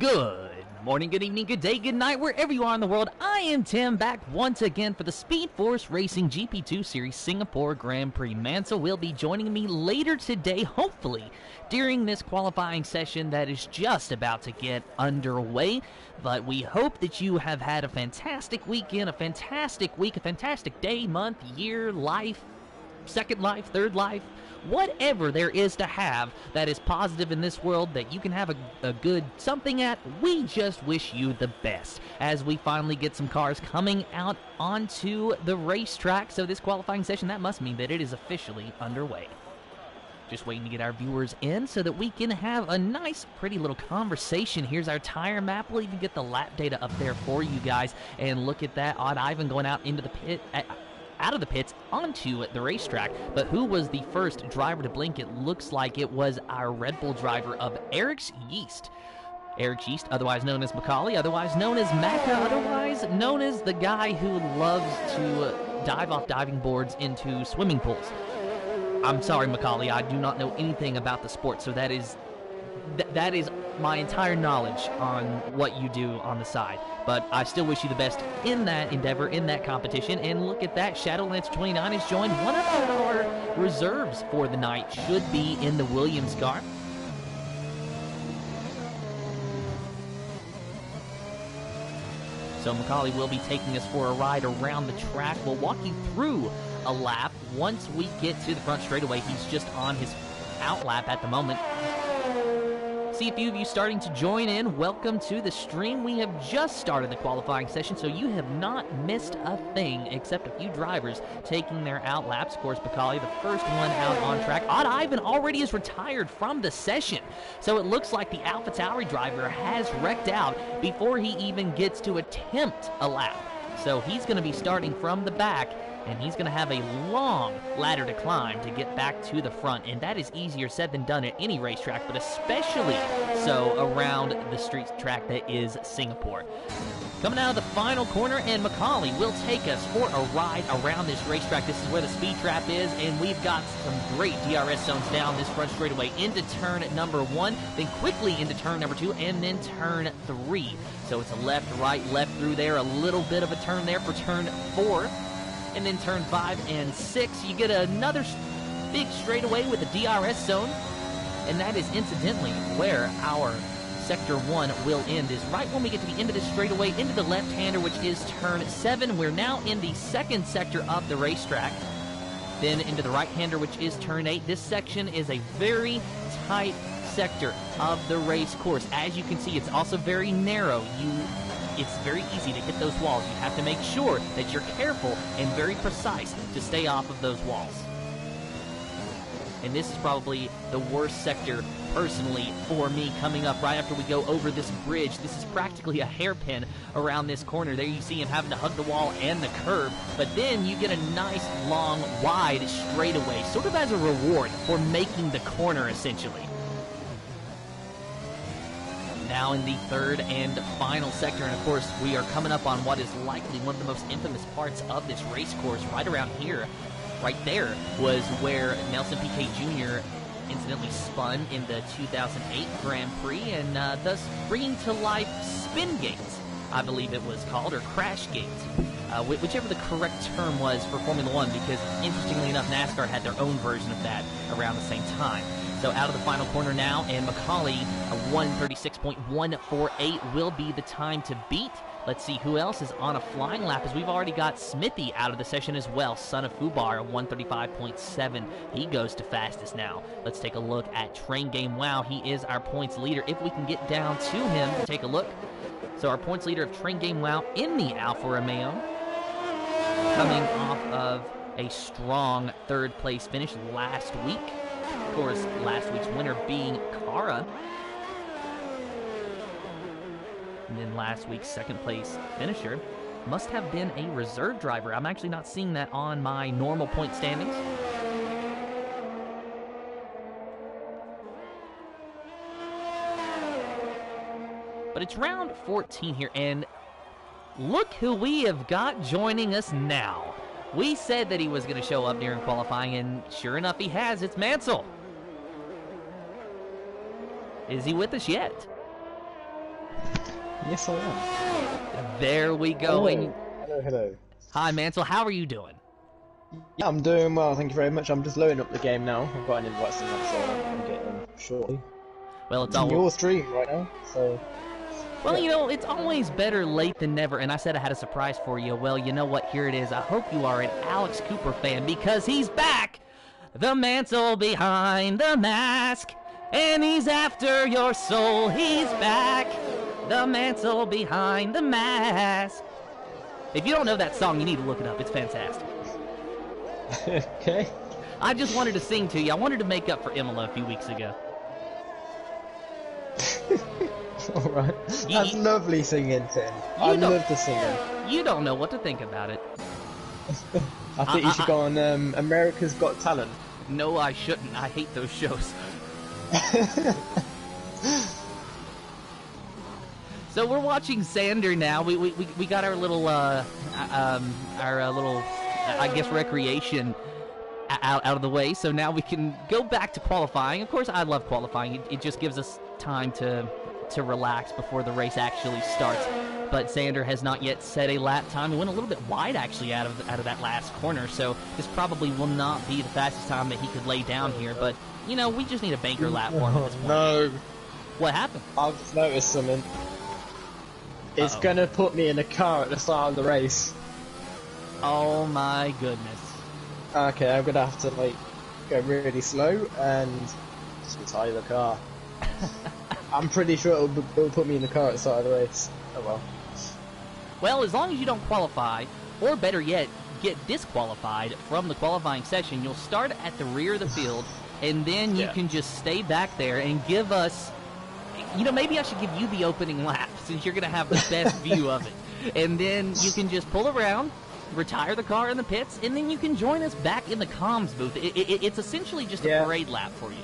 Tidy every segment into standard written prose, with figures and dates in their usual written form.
Good morning, good evening, good day, good night, wherever you are in the world. I am Tim, back once again for the Speed Force Racing GP2 Series Singapore Grand Prix. Mansell will be joining me later today, hopefully, during this qualifying session that is just about to get underway. But we hope that you have had a fantastic weekend, a fantastic week, a fantastic day, month, year, life, second life, third life, whatever there is to have that is positive in this world that you can have a good something at. We just wish you the best as we finally get some cars coming out onto the racetrack. So this qualifying session, that must mean that it is officially underway. Just waiting to get our viewers in so that we can have a nice, pretty little conversation. Here's our tire map. We'll even get the lap data up there for you guys. And look at that, Odd Ivan going out into the pit, out of the pits onto the racetrack. But who was the first driver to blink? It looks like it was our Red Bull driver of Eric's Yeast. Eric Yeast, otherwise known as Macaulay, otherwise known as Macca, otherwise known as the guy who loves to dive off diving boards into swimming pools. I'm sorry, Macaulay, I do not know anything about the sport, so that is my entire knowledge on what you do on the side. But I still wish you the best in that endeavor, in that competition. And look at that, Shadowlancer 29 has joined. One of our reserves for the night should be in the Williams car. So Macaulay will be taking us for a ride around the track. We'll walk you through a lap once we get to the front straightaway. He's just on his out lap at the moment. See a few of you starting to join in. Welcome to the stream. We have just started the qualifying session, so you have not missed a thing except a few drivers taking their out laps. Of course, Macaulay, the first one out on track. Odd Ivan already is retired from the session, so it looks like the AlphaTauri driver has wrecked out before he even gets to attempt a lap. So he's going to be starting from the back, and he's going to have a long ladder to climb to get back to the front, and that is easier said than done at any racetrack, but especially so around the street track that is Singapore. Coming out of the final corner, and Macaulay will take us for a ride around this racetrack. This is where the speed trap is, and we've got some great DRS zones down this front straightaway into turn number 1, then quickly into turn number 2, and then turn 3. So it's a left, right, left through there, a little bit of a turn there for turn 4. And then turn 5 and 6, you get another big straightaway with a DRS zone. And that is incidentally where our Sector 1 will end, is right when we get to the end of this straightaway, into the left-hander, which is turn 7. We're now in the second sector of the racetrack. Then into the right-hander, which is turn 8. This section is a very tight sector of the race course. As you can see, it's also very narrow. It's very easy to hit those walls. You have to make sure that you're careful and very precise to stay off of those walls. And this is probably the worst sector, personally, for me, coming up right after we go over this bridge. This is practically a hairpin around this corner. There you see him having to hug the wall and the curb, but then you get a nice, long, wide straightaway, sort of as a reward for making the corner, essentially. Now in the third and final sector, and of course we are coming up on what is likely one of the most infamous parts of this race course. Right around here, right there, was where Nelson Piquet Jr. incidentally spun in the 2008 Grand Prix, and thus bringing to life Spin Gate, I believe it was called, or Crash Gate, whichever the correct term was for Formula One, because interestingly enough, NASCAR had their own version of that around the same time. So out of the final corner now, and Macaulay, a 1:36.148 will be the time to beat. Let's see who else is on a flying lap, as we've already got Smithy out of the session as well. Son of Fubar, a 1:35.7. He goes to fastest now. Let's take a look at Train Game Wow. He is our points leader. If we can get down to him to take a look. So our points leader of Train Game Wow in the Alfa Romeo, coming off of a strong third place finish last week. Of course, last week's winner being Kara. And then last week's second place finisher must have been a reserve driver. I'm actually not seeing that on my normal point standings. But it's round 14 here, and look who we have got joining us now. We said that he was going to show up during qualifying, and sure enough, he has. It's Mansell. Is he with us yet? Yes, I am. There we go. Hello. Hello. Hi, Mansell. How are you doing? Yeah, I'm doing well, thank you very much. I'm just loading up the game now. I've got an invite to that, so I'm getting shortly. Well, It's on your stream right now, so... Well, you know, it's always better late than never, and I said I had a surprise for you. Well, you know what? Here it is. I hope you are an Alex Cooper fan, because he's back! The Mansell behind the mask, and he's after your soul. He's back! The Mansell behind the mask. If you don't know that song, you need to look it up. It's fantastic. Okay. I just wanted to sing to you. I wanted to make up for Imola a few weeks ago. Alright. That's lovely singing, Tim. I love the singing. You don't know what to think about it. I think you should go on America's Got Talent. No, I shouldn't. I hate those shows. So we're watching Xander now. We got our little I guess recreation out of the way. So now we can go back to qualifying. Of course, I love qualifying. It just gives us time to relax before the race actually starts. But Xander has not yet set a lap time. He went a little bit wide actually out of that last corner. So this probably will not be the fastest time that he could lay down here. But you know, we just need a banker lap for him at this point. No. What happened? I've just noticed something. It's gonna put me in a car at the start of the race. Oh my goodness. Okay, I'm gonna have to like go really slow and just retire the car. I'm pretty sure it'll put me in the car at the start of the race. Oh well. Well, as long as you don't qualify, or better yet, get disqualified from the qualifying session, you'll start at the rear of the field, and then you can just stay back there and give us... You know, maybe I should give you the opening lap, since you're going to have the best view of it. And then you can just pull around, retire the car in the pits, and then you can join us back in the comms booth. It's essentially just a parade lap for you.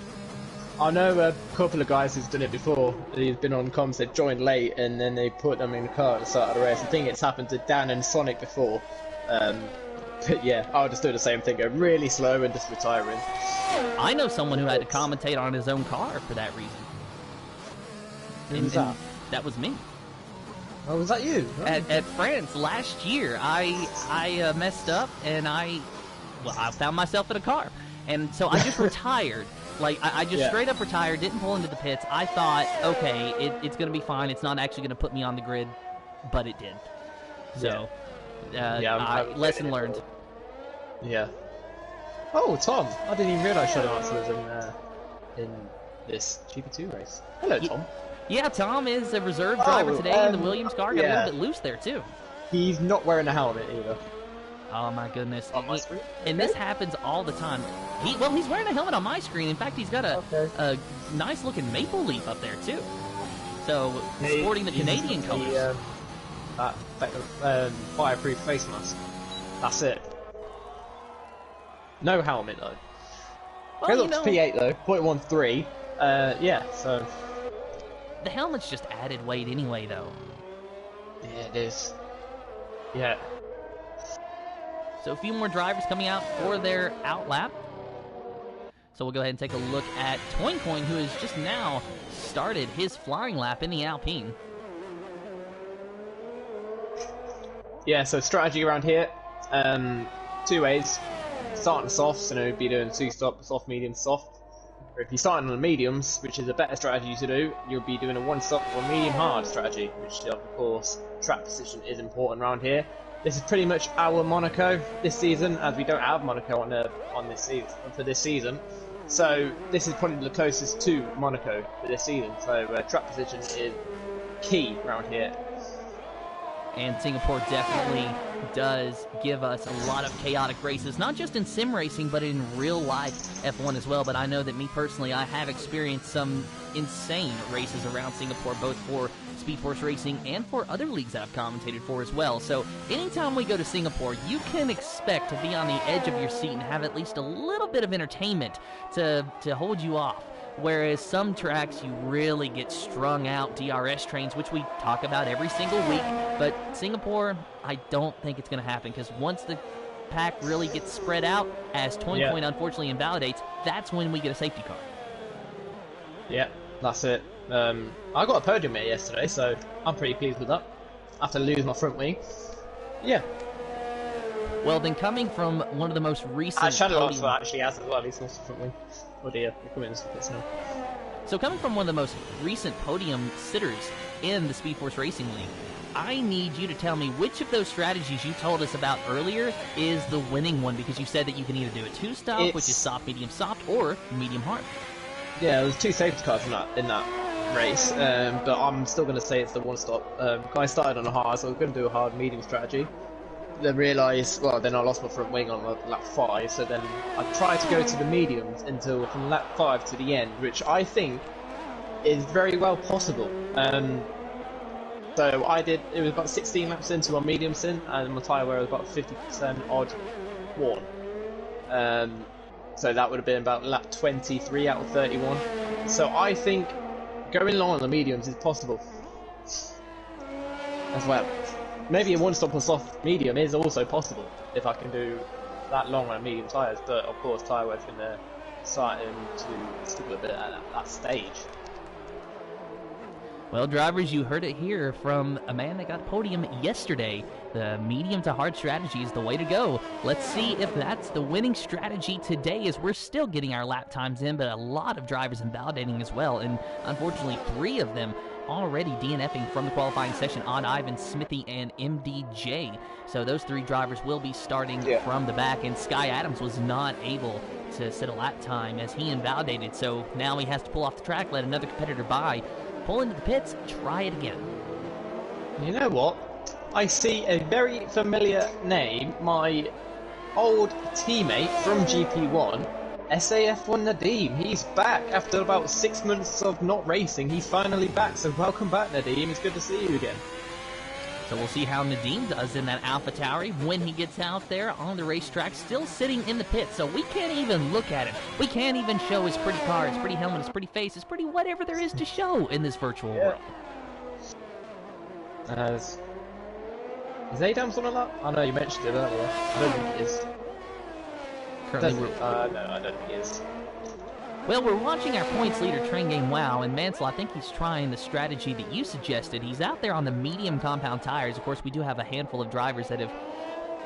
I know a couple of guys who's done it before. They've been on comms, they've joined late, and then they put them in the car at the start of the race. I think it's happened to Dan and Sonic before. But yeah, I'll just do the same thing, go really slow and just retire in. I know someone who had to commentate on his own car for that reason. Who was that? That was me. Oh, was that you? Oh. At France last year, I messed up and I found myself in a car, and so I just retired. Like I just straight up retired, didn't pull into the pits. I thought, okay, it's gonna be fine. It's not actually gonna put me on the grid, but it did. So, lesson learned. Yeah. Oh, Tom! I didn't even realise Shadow Answer was in this GP2 race. Hello, Tom. Yeah, Tom is a reserve driver today in the Williams car. Got a little bit loose there, too. He's not wearing a helmet, either. Oh, my goodness. On my screen? And this happens all the time. He's wearing a helmet on my screen. In fact, he's got a nice-looking maple leaf up there, too. So, sporting the Canadian colors. Fireproof face mask. That's it. No helmet, though. Well, It looks P8, though. 0.13. Yeah, so... The helmet's just added weight anyway, though. Yeah, it is. Yeah. So a few more drivers coming out for their out lap. So we'll go ahead and take a look at Toincoin, who has just now started his flying lap in the Alpine. Yeah, so strategy around here, 2 ways. Starting soft, so we'd be doing 2 stop, soft, medium, soft. Or if you're starting on the mediums, which is a better strategy to do, you'll be doing a 1 stop or medium hard strategy, which of course track position is important around here. This is pretty much our Monaco this season, as we don't have Monaco on this season for this season. So this is probably the closest to Monaco for this season. So track position is key around here. And Singapore definitely does give us a lot of chaotic races, not just in sim racing, but in real life F1 as well. But I know that me personally, I have experienced some insane races around Singapore, both for Speed Force Racing and for other leagues that I've commentated for as well. So anytime we go to Singapore, you can expect to be on the edge of your seat and have at least a little bit of entertainment to hold you off. Whereas some tracks, you really get strung out DRS trains, which we talk about every single week. But Singapore, I don't think it's going to happen, because once the pack really gets spread out, as Toincoin unfortunately invalidates, that's when we get a safety car. Yeah, That's it. I got a podium here yesterday, so I'm pretty pleased with that. After losing my front wing. Yeah. Well, then coming from one of the most recent Shadow podium... actually has as well, he's lost the front wing. Oh dear, we're coming into this now. So coming from one of the most recent podium sitters in the Speed Force Racing League, I need you to tell me which of those strategies you told us about earlier is the winning one, because you said that you can either do a two-stop, which is soft, medium, soft, or medium hard. Yeah, there's 2 safety cars in that race, but I'm still going to say it's the one-stop. I started on a hard, so I was going to do a hard medium strategy. Then realised, well, then I lost my front wing on lap 5, so then I tried to go to the mediums until from lap 5 to the end, which I think is very well possible. So I did, it was about 16 laps into my medium stint, and my tyre wear was about 50% odd worn. So that would have been about lap 23 out of 31. So I think going long on the mediums is possible as well. Maybe a one-stop or soft medium is also possible if I can do that long on medium tyres, but of course tyre wear's going to start to stick a bit at that stage. Well, drivers, you heard it here from a man that got a podium yesterday. The medium to hard strategy is the way to go. Let's see if that's the winning strategy today, as we're still getting our lap times in, but a lot of drivers invalidating as well, and unfortunately 3 of them already DNFing from the qualifying session: Odd Ivan, Smithy, and MDJ. So those 3 drivers will be starting from the back, and Sky Adams was not able to set a lap time as he invalidated, so now he has to pull off the track, let another competitor by, pull into the pits, try it again. You know what? I see a very familiar name. My old teammate from GP1, SAF1 Nadim. He's back after about 6 months of not racing. He's finally back, so welcome back, Nadim. It's good to see you again. So we'll see how Nadim does in that Alpha Tauri when he gets out there on the racetrack, still sitting in the pit, so we can't even look at him. We can't even show his pretty car, his pretty helmet, his pretty face, his pretty whatever there is to show in this virtual world. Is Adams on a lap? I know you mentioned it earlier. I don't think it is. Currently no, I don't think it is. Well, we're watching our points leader, Train Game Wow, and Mansell, I think he's trying the strategy that you suggested. He's out there on the medium compound tires. Of course, we do have a handful of drivers that have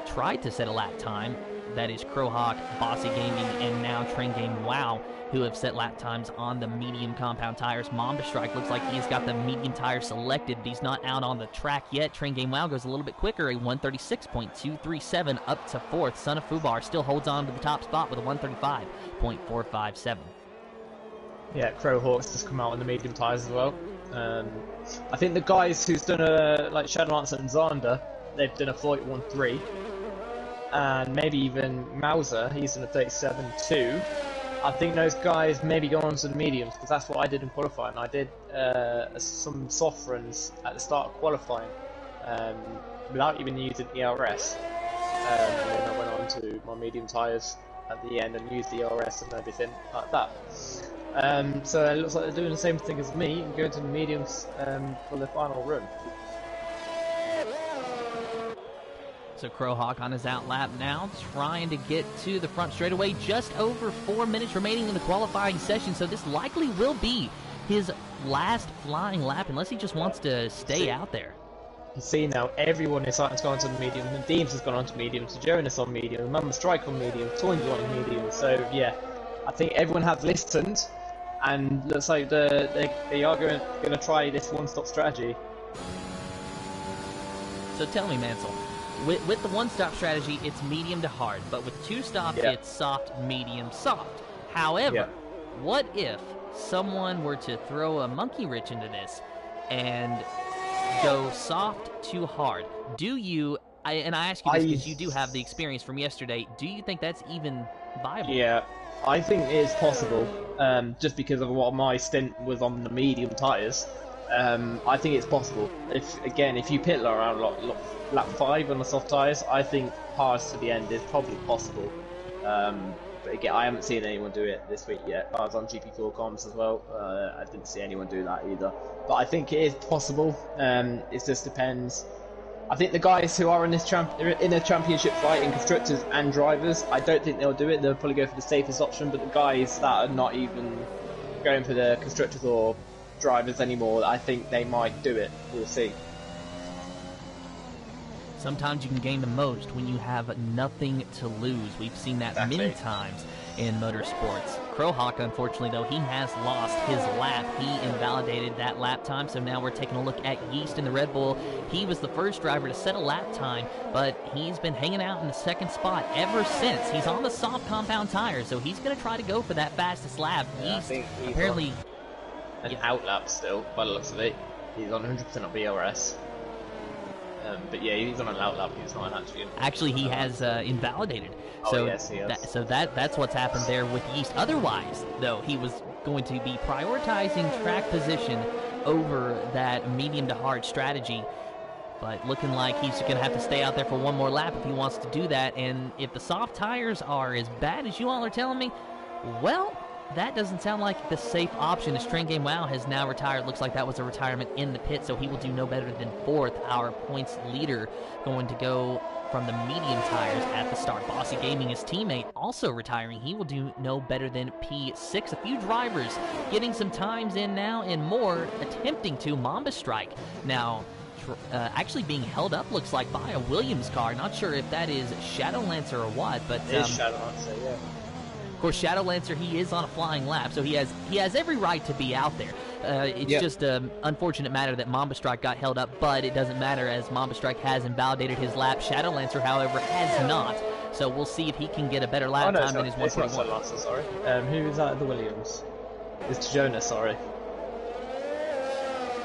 tried to set a lap time. That is Crowhawk, Bossy Gaming, and now Train Game Wow, who have set lap times on the medium compound tires. Mom to Strike looks like he's got the medium tire selected, but he's not out on the track yet. Train Game Wow goes a little bit quicker, a 136.237 up to 4th. Son of Fubar still holds on to the top spot with a 135.457. Yeah, Crowhawk's just come out on the medium tyres as well. I think the guys who's done like Shadowlancer and Zander, they've done a 41.3. And maybe even Mauser, he's done a 37.2. I think those guys maybe go on to the mediums, because that's what I did in qualifying. I did some soft runs at the start of qualifying without even using ERS. And then I went on to my medium tyres at the end and used the ERS and everything like that. So it looks like they're doing the same thing as me and going to the mediums for the final run. So Crowhawk on his out lap now, trying to get to the front straightaway. Just over 4 minutes remaining in the qualifying session, so this likely will be his last flying lap, unless he just wants to stay out there. You see now, everyone is starting to go onto the medium. The Deems has gone onto mediums, Jonas on medium, Mama Strike on medium, Toyn's on medium. So yeah, I think everyone has listened, and looks like they are going to try this one-stop strategy. So tell me, Mansell, with the one-stop strategy, it's medium to hard, but with two-stop, it's soft, medium, soft. However, what if someone were to throw a monkey wrench into this and go soft to hard? Do you, and I ask you this because you do have the experience from yesterday, do you think that's even viable? Yeah, I think it is possible, just because of what my stint was on the medium tyres. I think it's possible. If you pit around lap 5 on the soft tyres, I think hards to the end is probably possible. But again, I haven't seen anyone do it this week yet. I was on GP4 comms as well. I didn't see anyone do that either. But I think it is possible. It just depends. I think the guys who are in this in a championship fight in constructors and drivers, I don't think they'll do it. They'll probably go for the safest option. But the guys that are not even going for the constructors or drivers anymore, I think they might do it. We'll see. Sometimes you can gain the most when you have nothing to lose. We've seen that many times in motorsports. Crowhawk, unfortunately, though, he has lost his lap. He invalidated that lap time, so now we're taking a look at Yeast in the Red Bull. He was the first driver to set a lap time, but he's been hanging out in the second spot ever since. He's on the soft compound tires, so he's going to try to go for that fastest lap. Yeah, Yeast, I think he's apparently... an outlap still, by the looks of it. He's on 100% on BRS. But yeah, he's on an outlap. He's not actually. Actually, he has invalidated. Oh, so yes, he has. That's what's happened there with Yeast. Otherwise, though, he was going to be prioritizing track position over that medium to hard strategy. But looking like he's going to have to stay out there for one more lap if he wants to do that. And if the soft tires are as bad as you all are telling me, well, that doesn't sound like the safe option. As Train Game Wow has now retired. Looks like that was a retirement in the pit, so he will do no better than fourth. Our points leader going to go from the medium tires at the start. Bossy Gaming, his teammate, also retiring. He will do no better than P6. A few drivers getting some times in now and more attempting to. Mamba Strike now actually being held up, looks like, by a Williams car. Not sure if that is Shadow Lancer or what, but it is Shadow Lancer, yeah. Of course, Shadow Lancer, he is on a flying lap, so he has every right to be out there. It's just an unfortunate matter that Mamba Strike got held up, but it doesn't matter as Mamba Strike has invalidated his lap. Shadow Lancer, however, has not. So we'll see if he can get a better lap time than his 141. It's not Shadow Lancer, sorry. Who is that at the Williams? It's Jonas, sorry.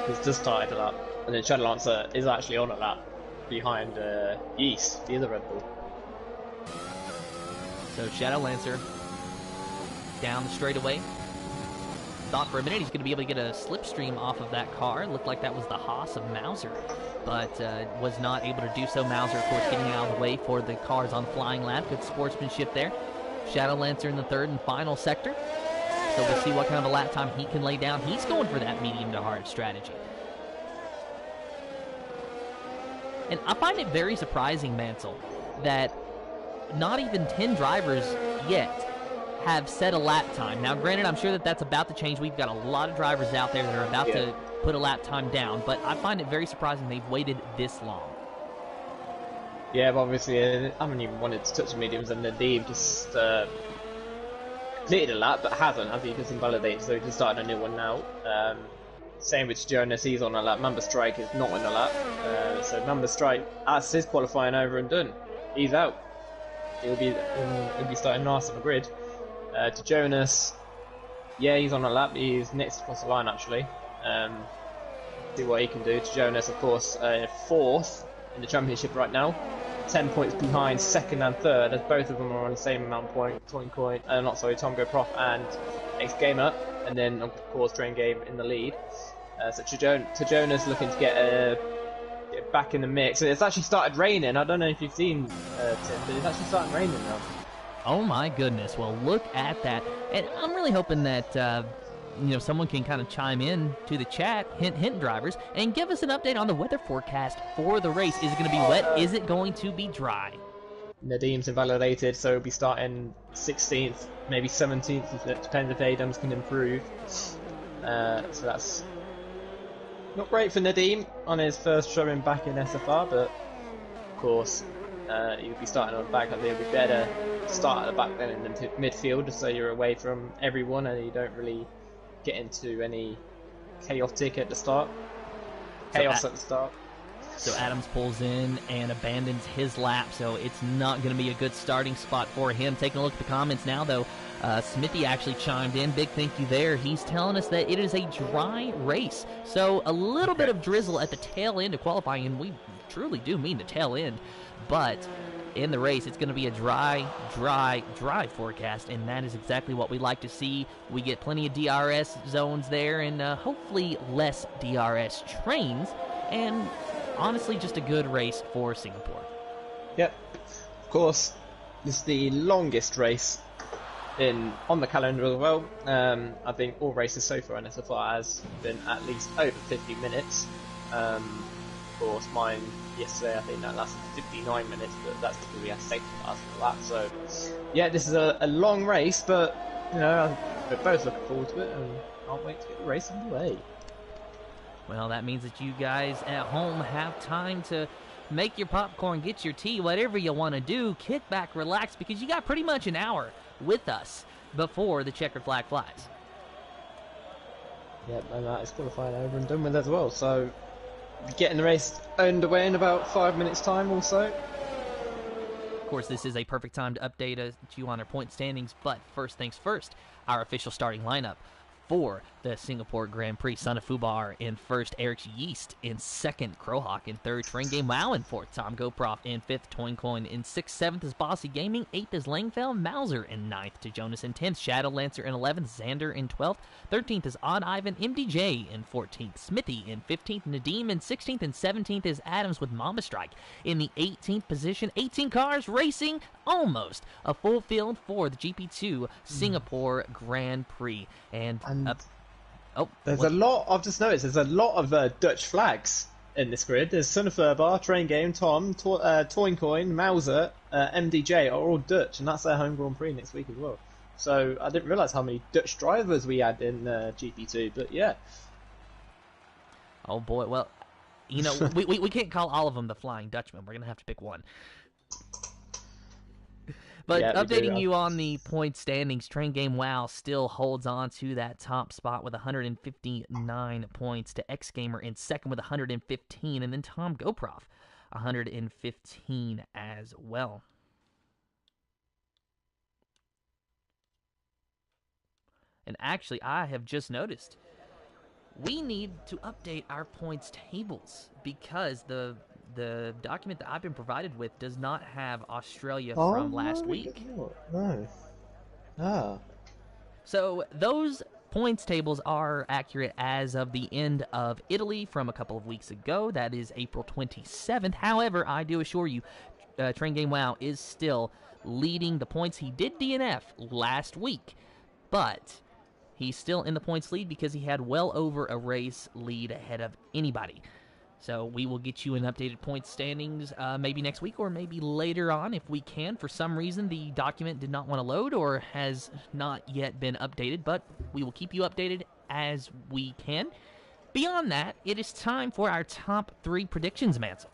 He's just started a lap. And then Shadow Lancer is actually on a lap behind Yeast, the other Red Bull. So Shadow Lancer down the straightaway. Thought for a minute he's going to be able to get a slipstream off of that car. Looked like that was the Haas of Mauser, but was not able to do so. Mauser, of course, getting out of the way for the cars on flying lap. Good sportsmanship there. Shadow Lancer in the third and final sector. So we'll see what kind of a lap time he can lay down. He's going for that medium to hard strategy. And I find it very surprising, Mansell, that not even 10 drivers yet have set a lap time. Now, granted, I'm sure that that's about to change. We've got a lot of drivers out there that are about to put a lap time down, but I find it very surprising they've waited this long. Yeah, but obviously, I haven't even wanted to touch the mediums, and Nadeem just completed a lap, but hasn't, as he just invalidated, so he just started a new one now. Same with Jonas, he's on a lap. Mamba Strike is not on a lap. So Mamba Strike, that's his qualifying over and done. He's out. He'll be starting last on the grid. To Jonas, yeah, he's on a lap. He's next across the line, actually. See what he can do. To Jonas, of course, fourth in the championship right now. 10 points behind second and third, as both of them are on the same amount of point. Tomgo Prof and X Gamer, and then of course Train Game in the lead. So to Jonas looking to get back in the mix. It's actually started raining. I don't know if you've seen Tim, but it's actually started raining now. Oh my goodness! Well, look at that, and I'm really hoping that someone can kind of chime in to the chat, hint drivers, and give us an update on the weather forecast for the race. Is it going to be wet? Is it going to be dry? Nadeem's invalidated, so he'll be starting 16th, maybe 17th. It depends if Adams can improve. So that's not great for Nadeem on his first showing back in SFR, but of course he'll be starting on the back. I think it'll be better to start at the back then in the midfield, just so you're away from everyone and you don't really get into any chaotic at the start. Chaos at the start. So Adams pulls in and abandons his lap, so it's not going to be a good starting spot for him. Taking a look at the comments now, though, Smithy actually chimed in. Big thank you there. He's telling us that it is a dry race. So a little bit of drizzle at the tail end of qualifying, and we truly do mean the tail end. But in the race, it's going to be a dry forecast, and that is exactly what we like to see. We get plenty of DRS zones there, and hopefully less DRS trains, and honestly just a good race for Singapore. Yep, of course, this is the longest race on the calendar as well. I think all races so far in SFR has been at least over 50 minutes. Of course, mine yesterday, I think that lasted 59 minutes, but that's because we had safety cars for that. So, yeah, this is a long race, but we're both looking forward to it and can't wait to get the race underway. Well, that means that you guys at home have time to make your popcorn, get your tea, whatever you want to do. Kick back, relax, because you got pretty much an hour with us before the checkered flag flies. Yep, and that is qualified over and done with as well. So, getting the race underway in about 5 minutes' time or so. Of course, this is a perfect time to update you on our point standings, but first things first, our official starting lineup for the Singapore Grand Prix. Son of Fubar in first, Eric Yeast in second, Crowhawk in third, Train Game Wow in fourth, Tom Goproff in fifth, Toincoin in sixth, seventh is Bossy Gaming, eighth is Langfell, Mauser in ninth, to Jonas in 10th, Shadow Lancer in 11th, Xander in 12th, 13th is Odd Ivan, MDJ in 14th, Smithy in 15th, Nadeem in 16th, and 17th is Adams with Mama Strike in the 18th position. 18 cars racing, almost a full field for the GP2 Singapore Grand Prix. And there's a lot. I've just noticed there's a lot of Dutch flags in this grid. There's Son of Furbar, Train Game, Tom, Toincoin, Mauser, MDJ are all Dutch, and that's their home Grand Prix next week as well. So I didn't realise how many Dutch drivers we had in GP2, but yeah. Oh boy, well, you know, we can't call all of them the Flying Dutchman. We're gonna have to pick one. But yeah, updating you on the point standings, Train Game Wow still holds on to that top spot with 159 points, to X Gamer in second with 115, and then Tom Goproff 115 as well. And actually, I have just noticed we need to update our points tables because the document that I've been provided with does not have Australia from last week. No. Ah. So those points tables are accurate as of the end of Italy from a couple of weeks ago. That is April 27th. However, I do assure you, Train Game Wow is still leading the points. He did DNF last week, but he's still in the points lead because he had well over a race lead ahead of anybody. So we will get you an updated point standings maybe next week or maybe later on if we can. For some reason, the document did not want to load or has not yet been updated, but we will keep you updated as we can. Beyond that, it is time for our top 3 predictions, Mansell.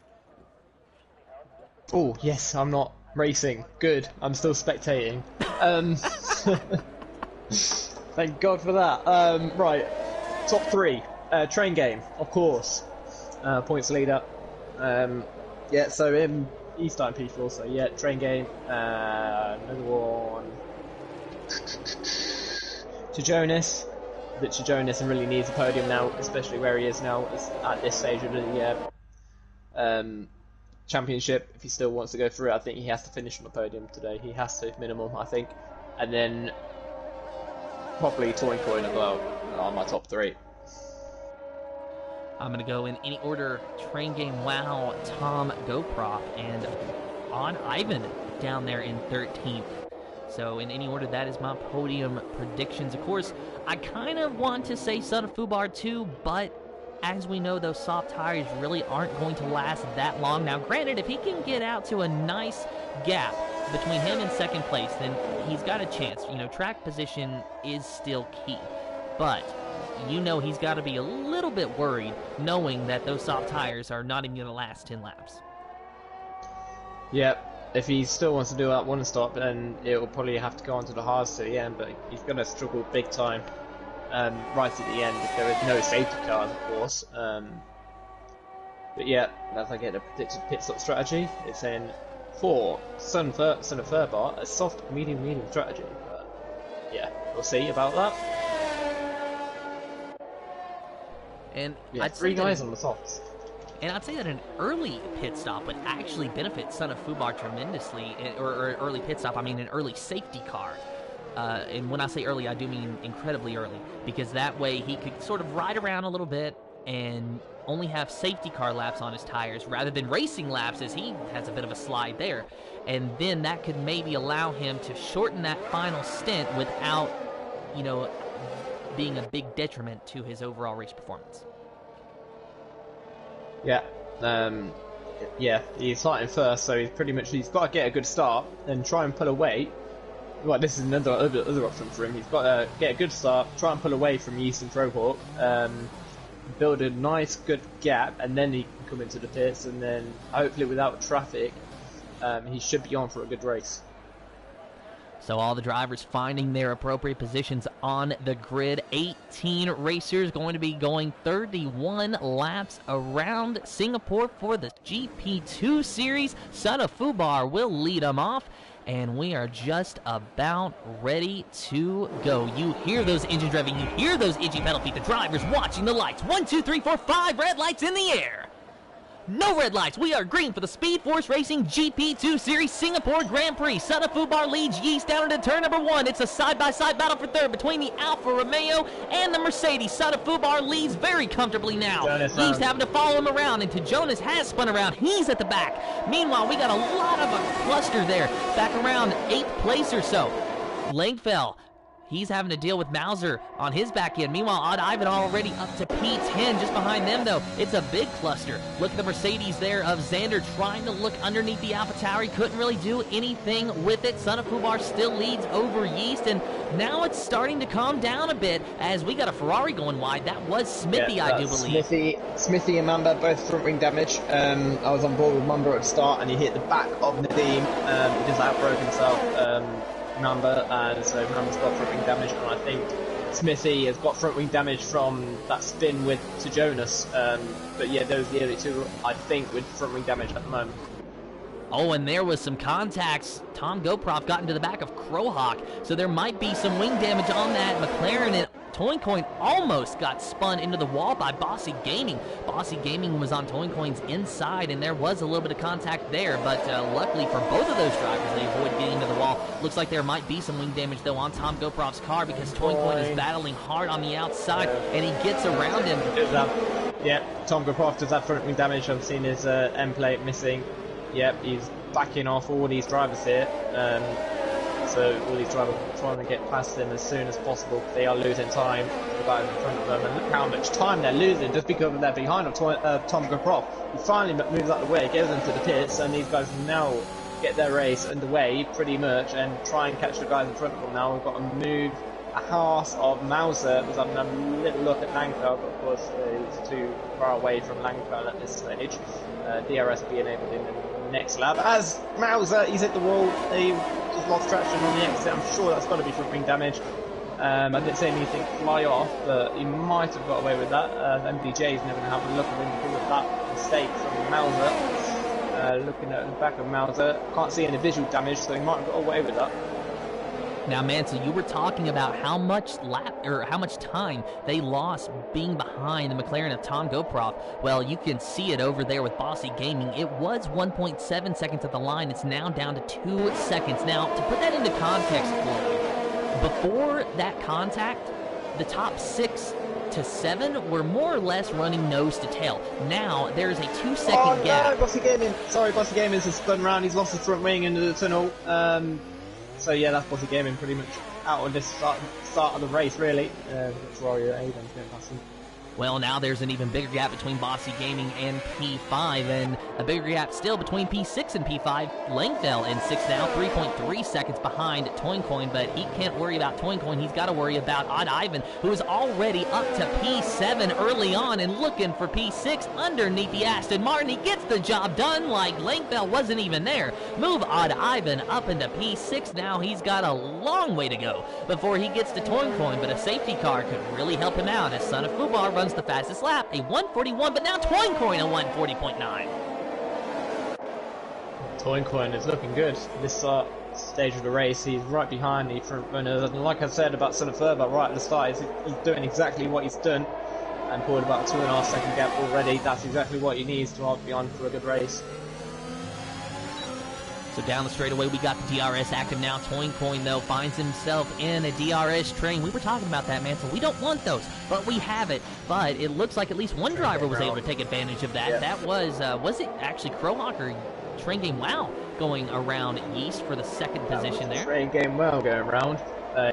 Oh, yes, I'm not racing. Good, I'm still spectating. Thank God for that. Right, top 3. Train Game, of course. Points leader. Yeah, so in East Time P4, so yeah, Train Game. Another one. To Jonas. That to Jonas really needs a podium now, especially where he is now at this stage of the championship. If he still wants to go through it, I think he has to finish on the podium today. He has to, minimum, I think. And then probably Toincoin as well on my top 3. I'm going to go in any order: Train Game Wow, Tom Goproff, and On Ivan down there in 13th. So in any order, that is my podium predictions. Of course, I kind of want to say Son of Fubar too, but as we know, those soft tires really aren't going to last that long. Now, granted, if he can get out to a nice gap between him and second place, then he's got a chance. You know, track position is still key, but you know he's got to be a little bit worried knowing that those soft tires are not even going to last 10 laps. Yep, if he still wants to do that one stop, then it will probably have to go on to the hards to the end, but he's going to struggle big time right at the end if there is no safety cars, of course. But yeah, as I get the predicted pit stop strategy, it's in for Son of Furbar, a soft, medium strategy. But yeah, we'll see about that. And yeah, I'd 3 guys on the softs. And I'd say that an early pit stop would actually benefit Son of Fubar tremendously, or early pit stop, I mean an early safety car. And when I say early, I do mean incredibly early, because that way he could sort of ride around a little bit and only have safety car laps on his tires rather than racing laps, as he has a bit of a slide there. And then that could maybe allow him to shorten that final stint without, you know, being a big detriment to his overall race performance. Yeah, yeah, he's starting first, so he's got to get a good start and try and pull away well, this is another other option for him. He's got to get a good start, try and pull away from Yeast and Frohawk, build a nice good gap, and then he can come into the pits, and then hopefully without traffic, he should be on for a good race. So all the drivers finding their appropriate positions on the grid. 18 racers going to be going 31 laps around Singapore for the GP2 series. Son of Fubar will lead them off, and we are just about ready to go. You hear those engines revving, you hear those itchy pedal feet, the drivers watching the lights. 1, 2, 3, 4, 5 red lights in the air. No red lights. We are green for the Speed Force Racing GP2 Series Singapore Grand Prix. Son of Fubar leads Yeast down into turn number 1. It's a side-by-side battle for third between the Alfa Romeo and the Mercedes. Son of Fubar leads very comfortably now. Yeast having to follow him around, and Jonas has spun around. He's at the back. Meanwhile, we got a lot of a cluster there. Back around 8th place or so. Langfell. He's having to deal with Mauser on his back end. Meanwhile, Odd Ivan already up to P10. Just behind them, though, it's a big cluster. Look at the Mercedes there of Xander trying to look underneath the AlphaTauri. Couldn't really do anything with it. Son of Fubar still leads over Yeast, and now it's starting to calm down a bit as we got a Ferrari going wide. That was Smithy, I do believe. Smithy and Mamba, both front wing damage. I was on board with Mamba at the start, and he hit the back of Nadeem. He just outbroke himself. Mamba, and so Mamba's got front wing damage, and I think Smithy has got front wing damage from that spin to Jonas. But yeah, those are the only two, I think, with front wing damage at the moment. Oh, and there was some contacts. Tom Goproff got into the back of Crowhawk, so there might be some wing damage on that McLaren, and Toincoin almost got spun into the wall by Bossy Gaming. Bossy Gaming was on Toincoin's inside, and there was a little bit of contact there, but luckily for both of those drivers, they avoided getting into the wall. Looks like there might be some wing damage, though, on Tom Goproff's car, because Toincoin is battling hard on the outside, and he gets around him. Yeah, Tom Goproff does have front wing damage. I've seen his end plate missing. Yep, he's backing off all these drivers here. So all these drivers are trying to get past him as soon as possible. They are losing time, the guys in front of them, and look how much time they're losing just because they're behind Tom Goproff. He finally moves out of the way, goes into the pits, and these guys now get their race underway pretty much and try and catch the guys in front of them. Now we've got to move a Haas of Mauser. Was having a little look at Langfeld, but of course he's too far away from Langfeld at this stage. DRS being able in the next lap. As Mauser, he's hit the wall. He just lost traction on the exit. I'm sure that's got to be from wing damage. I didn't see anything fly off, but he might have got away with that. MDJ is never going to have a look at him because of that mistake from Mauser. Looking at the back of Mauser, can't see any visual damage, so he might have got away with that. Now, Mansell, you were talking about how much time they lost being behind the McLaren of Tom Goproff. Well, you can see it over there with Bossy Gaming. It was 1.7 seconds at the line. It's now down to 2 seconds. Now, to put that into context for you, before that contact, the top 6 to 7 were more or less running nose to tail. Now, there's a 2-second gap. No, Bossy Gaming. Sorry, Bossy Gaming has spun around. He's lost his front wing into the tunnel. So yeah, that's Bossy Gaming pretty much out of this start of the race, really. Ferrari Avon's going past him. Well, now there's an even bigger gap between Bossy Gaming and P5, and a bigger gap still between P6 and P5. Langfell in 6th now, 3.3 seconds behind Toincoin, but he can't worry about Toincoin. He's got to worry about Odd Ivan, who is already up to P7 early on and looking for P6 underneath the Aston Martin. He gets the job done like Langfell wasn't even there. Move Odd Ivan up into P6 now. He's got a long way to go before he gets to Toincoin, but a safety car could really help him out as Son of Fubar runs the fastest lap, a 1:41, but now Toincoin a 1:40.9. Toincoin is looking good. This stage of the race, he's right behind the front runners, and like I said about Son of Fubar right at the start, he's doing exactly what he's done and pulled about a 2.5 second gap already. That's exactly what he needs to be on for a good race. So down the straightaway, we got the DRS active now. Toincoin, though, finds himself in a DRS train. We were talking about that, man, so we don't want those, but we have it. But it looks like at least one driver was able to take advantage of that. Yeah. That was it actually Crowhawk or Train Game Wow going around Yeast for the second position there? Train Game Wow going around.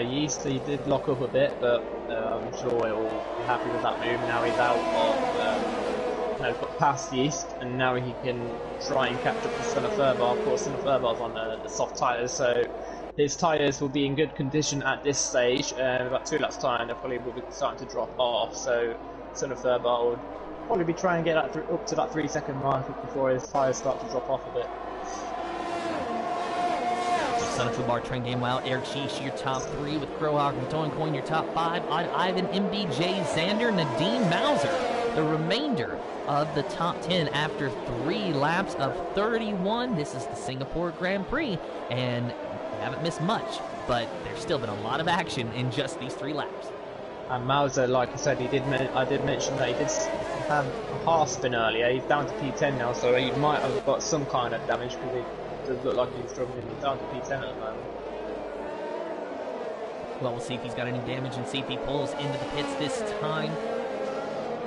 Yeast, he did lock up a bit, but I'm sure he'll be happy with that move. Now he's out of... got past Yeast, and now he can try and catch up to Son of Fubar. Of course, Son of Fubar's on the soft tyres, so his tyres will be in good condition at this stage. About 2 laps time, they probably will be starting to drop off. So Son of Thurber will probably be trying to get that up to that 3-second mark before his tyres start to drop off a bit. Son of Fubar, Train Game Wow, Eric Sheesh, your top 3 with Crowhawk and Towing Coin, your top 5. Odd Ivan, MBJ, Xander, Nadeem Mauser. The remainder of the top 10 after 3 laps of 31. This is the Singapore Grand Prix, and we haven't missed much, but there's still been a lot of action in just these 3 laps. And Mauser, like I said, I did mention that he did have a half spin earlier. He's down to P10 now, so he might have got some kind of damage because it does look like he's struggling. He's down to P10 at the moment. Well, we'll see if he's got any damage and see if he pulls into the pits this time.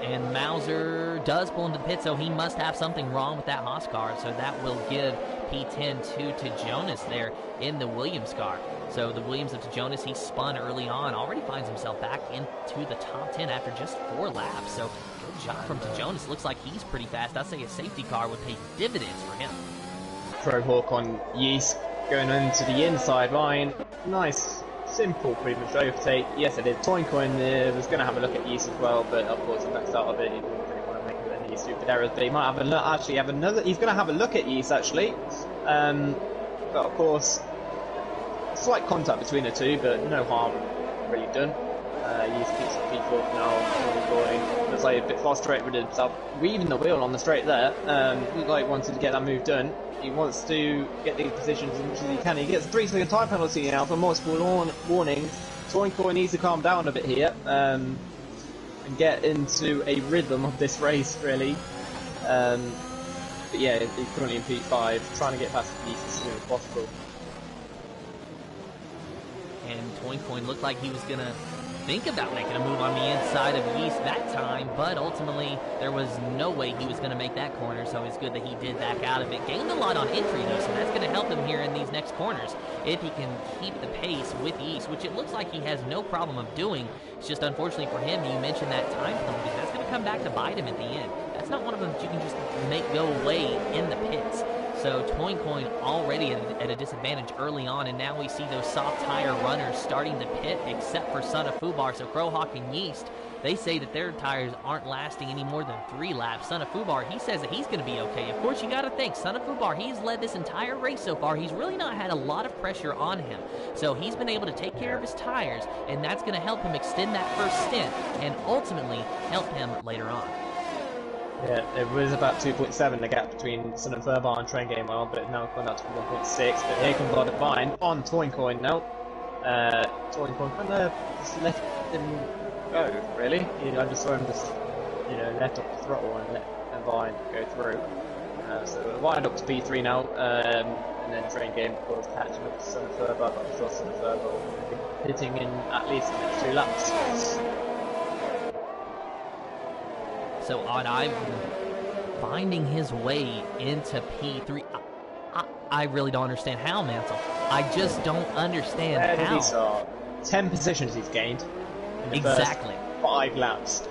And Mauser does pull into the pit, so he must have something wrong with that Haas car. So that will give P10 to Jonas there in the Williams car. So the Williams of Jonas, he spun early on, already finds himself back into the top 10 after just 4 laps. So good job from Jonas. Looks like he's pretty fast. I'd say a safety car would pay dividends for him. Crowhawk on Yeast going into the inside line. Nice. Simple, pretty much overtake. Yes, it is. Toincoin was going to have a look at Yeast as well, but of course he backed out of it. He didn't really want to make any stupid errors, but he might have actually have another. He's going to have a look at Yeast actually, but of course, slight contact between the two, but no harm really done. Yeast keeps P4 now. Going. Looks like a bit frustrated with himself, weaving the wheel on the straight there. Looks like he wanted to get that move done. He wants to get these positions as much as he can. He gets a 3-second time penalty now for multiple warnings. Toincoin needs to calm down a bit here and get into a rhythm of this race, really. But yeah, he's currently in P5, trying to get past the Yeast as soon as possible. And Toincoin looked like he was going to think about making a move on the inside of Yeast that time, but ultimately there was no way he was going to make that corner, so it's good that he did back out of it. Gained a lot on entry though, so that's going to help him here in these next corners if he can keep the pace with Yeast, which it looks like he has no problem of doing. It's just unfortunately for him, you mentioned that time penalty. That's going to come back to bite him at the end. That's not one of them that you can just make go away in the pits. So Toincoin already at a disadvantage early on, and now we see those soft tire runners starting to pit, except for Son of Fubar. So Crowhawk and Yeast, they say that their tires aren't lasting any more than 3 laps. Son of Fubar, he says that he's going to be okay. Of course, you got to think, Son of Fubar, he's led this entire race so far. He's really not had a lot of pressure on him. So he's been able to take care of his tires, and that's going to help him extend that first stint and ultimately help him later on. Yeah, it was about 2.7 the gap between Son of Thurber and Train Game Well, but now gone out to 1.6. But here comes our Divine on Toincoin now. Toincoin kind of just left him go, really. I just saw him just, left off the throttle and let Divine go through. So Divine up to P3 now, and then Train Game of course catching up to Son of Thurber, but I'm sure Son of Thurber will be hitting in at least the next 2 laps. So Odd Ivan finding his way into P3. I really don't understand how, Mansell. I just don't understand how. Where did he start? 10 positions he's gained in the first 5 laps.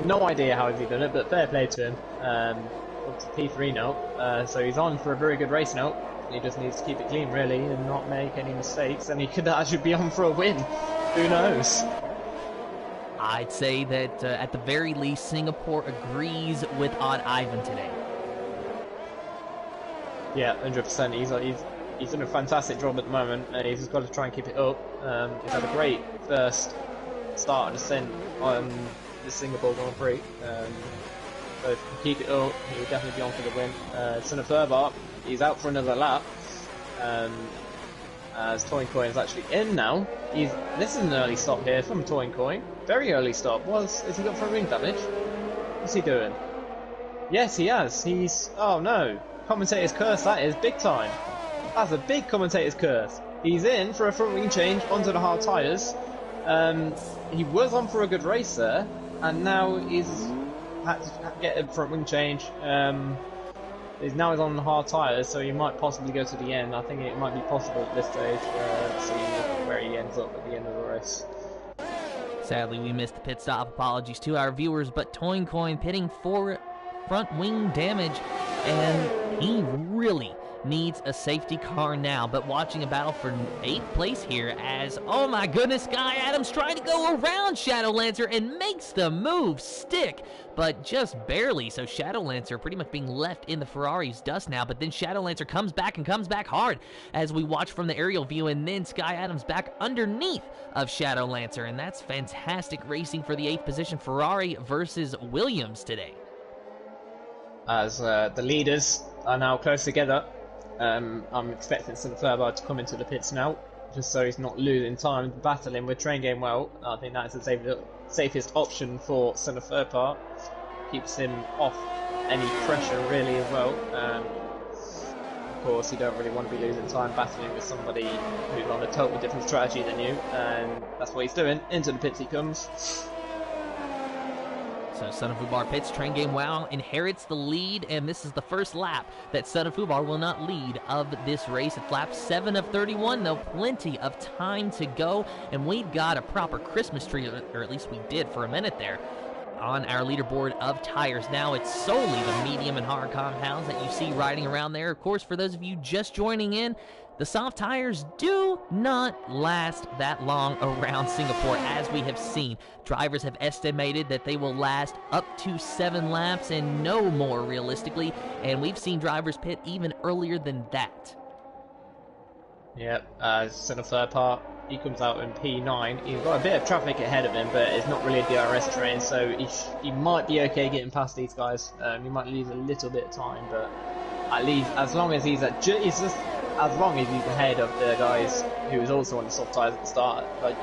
No idea how he's done it, but fair play to him. Up to P3 now, so he's on for a very good race now. He just needs to keep it clean, really, and not make any mistakes, and he could actually be on for a win. Who knows? I'd say that at the very least, Singapore agrees with Odd Ivan today. Yeah, 100%. He's done a fantastic job at the moment. He's just got to try and keep it up. He's had a great first start and descent on the Singapore Grand Prix. So if he can keep it up, he will definitely be on for the win. Son of Thurber, he's out for another lap. As Toincoin is actually in now. This is an early stop here from Toincoin. Very early stop. Has he got front wing damage? What's he doing? Yes, he has. Oh no. Commentator's curse, that is. Big time. That's a big commentator's curse. He's in for a front wing change onto the hard tyres. He was on for a good race there, and now he's had to get a front wing change. He's on the hard tyres, so he might possibly go to the end. I think it might be possible at this stage to see where he ends up at the end of the race. Sadly, we missed the pit stop. Apologies to our viewers, but Toincoin pitting for front wing damage, and he really needs a safety car now, but watching a battle for 8th place here as, oh my goodness, Sky Adams trying to go around Shadow Lancer and makes the move stick, but just barely. So Shadow Lancer pretty much being left in the Ferrari's dust now, but then Shadow Lancer comes back and comes back hard as we watch from the aerial view, and then Sky Adams back underneath of Shadow Lancer, and that's fantastic racing for the 8th position Ferrari versus Williams today. As the leaders are now close together, I'm expecting Sunflower to come into the pits now, just so he's not losing time battling with Train Game Well. I think that's the safest option for Sunflower. Keeps him off any pressure really as well. Of course, you don't really want to be losing time battling with somebody who's on a totally different strategy than you, and that's what he's doing. Into the pits he comes. So Son of Fubar pits, Train Game Wow inherits the lead, and this is the first lap that Son of Fubar will not lead of this race. It's lap 7 of 31, though plenty of time to go, and we've got a proper Christmas tree, or at least we did for a minute there, on our leaderboard of tires. Now it's solely the medium and hard compounds that you see riding around there. Of course, for those of you just joining in, the soft tires do not last that long around Singapore, as we have seen. Drivers have estimated that they will last up to 7 laps and no more realistically, and we've seen drivers pit even earlier than that. Yep, as in the third part, he comes out in P9. He's got a bit of traffic ahead of him, but it's not really a DRS train, so he might be okay getting past these guys. He might lose a little bit of time, but at least as long as he's as long as he's ahead of the guys who was also on the soft tyres at the start, like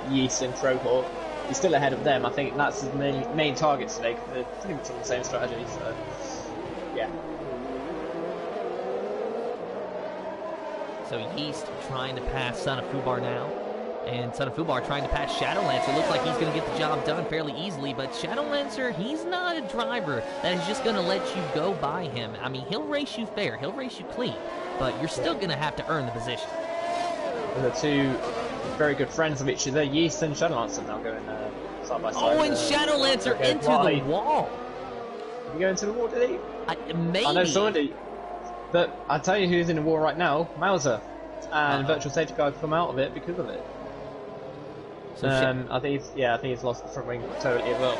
Yeast and Trohawk, he's still ahead of them. I think that's his main targets today, because they're pretty much on the same strategy, so yeah. So Yeast trying to pass Son of Fubar now, and Son of Fubar trying to pass Shadow Lancer. Looks like he's going to get the job done fairly easily, but Shadow Lancer, he's not a driver that is just going to let you go by him. I mean, he'll race you fair, he'll race you clean, but you're still going to have to earn the position. The two very good friends of each other, Yeast and Shadow Lancer, now going side by side. Oh, and Shadow Lancer into the wall. Did he go into the wall, did he? Maybe. I know somebody. But I'll tell you who's in the wall right now, Mauser. And Virtual Safety Car come out of it because of it. So I think he's lost the front wing totally as well.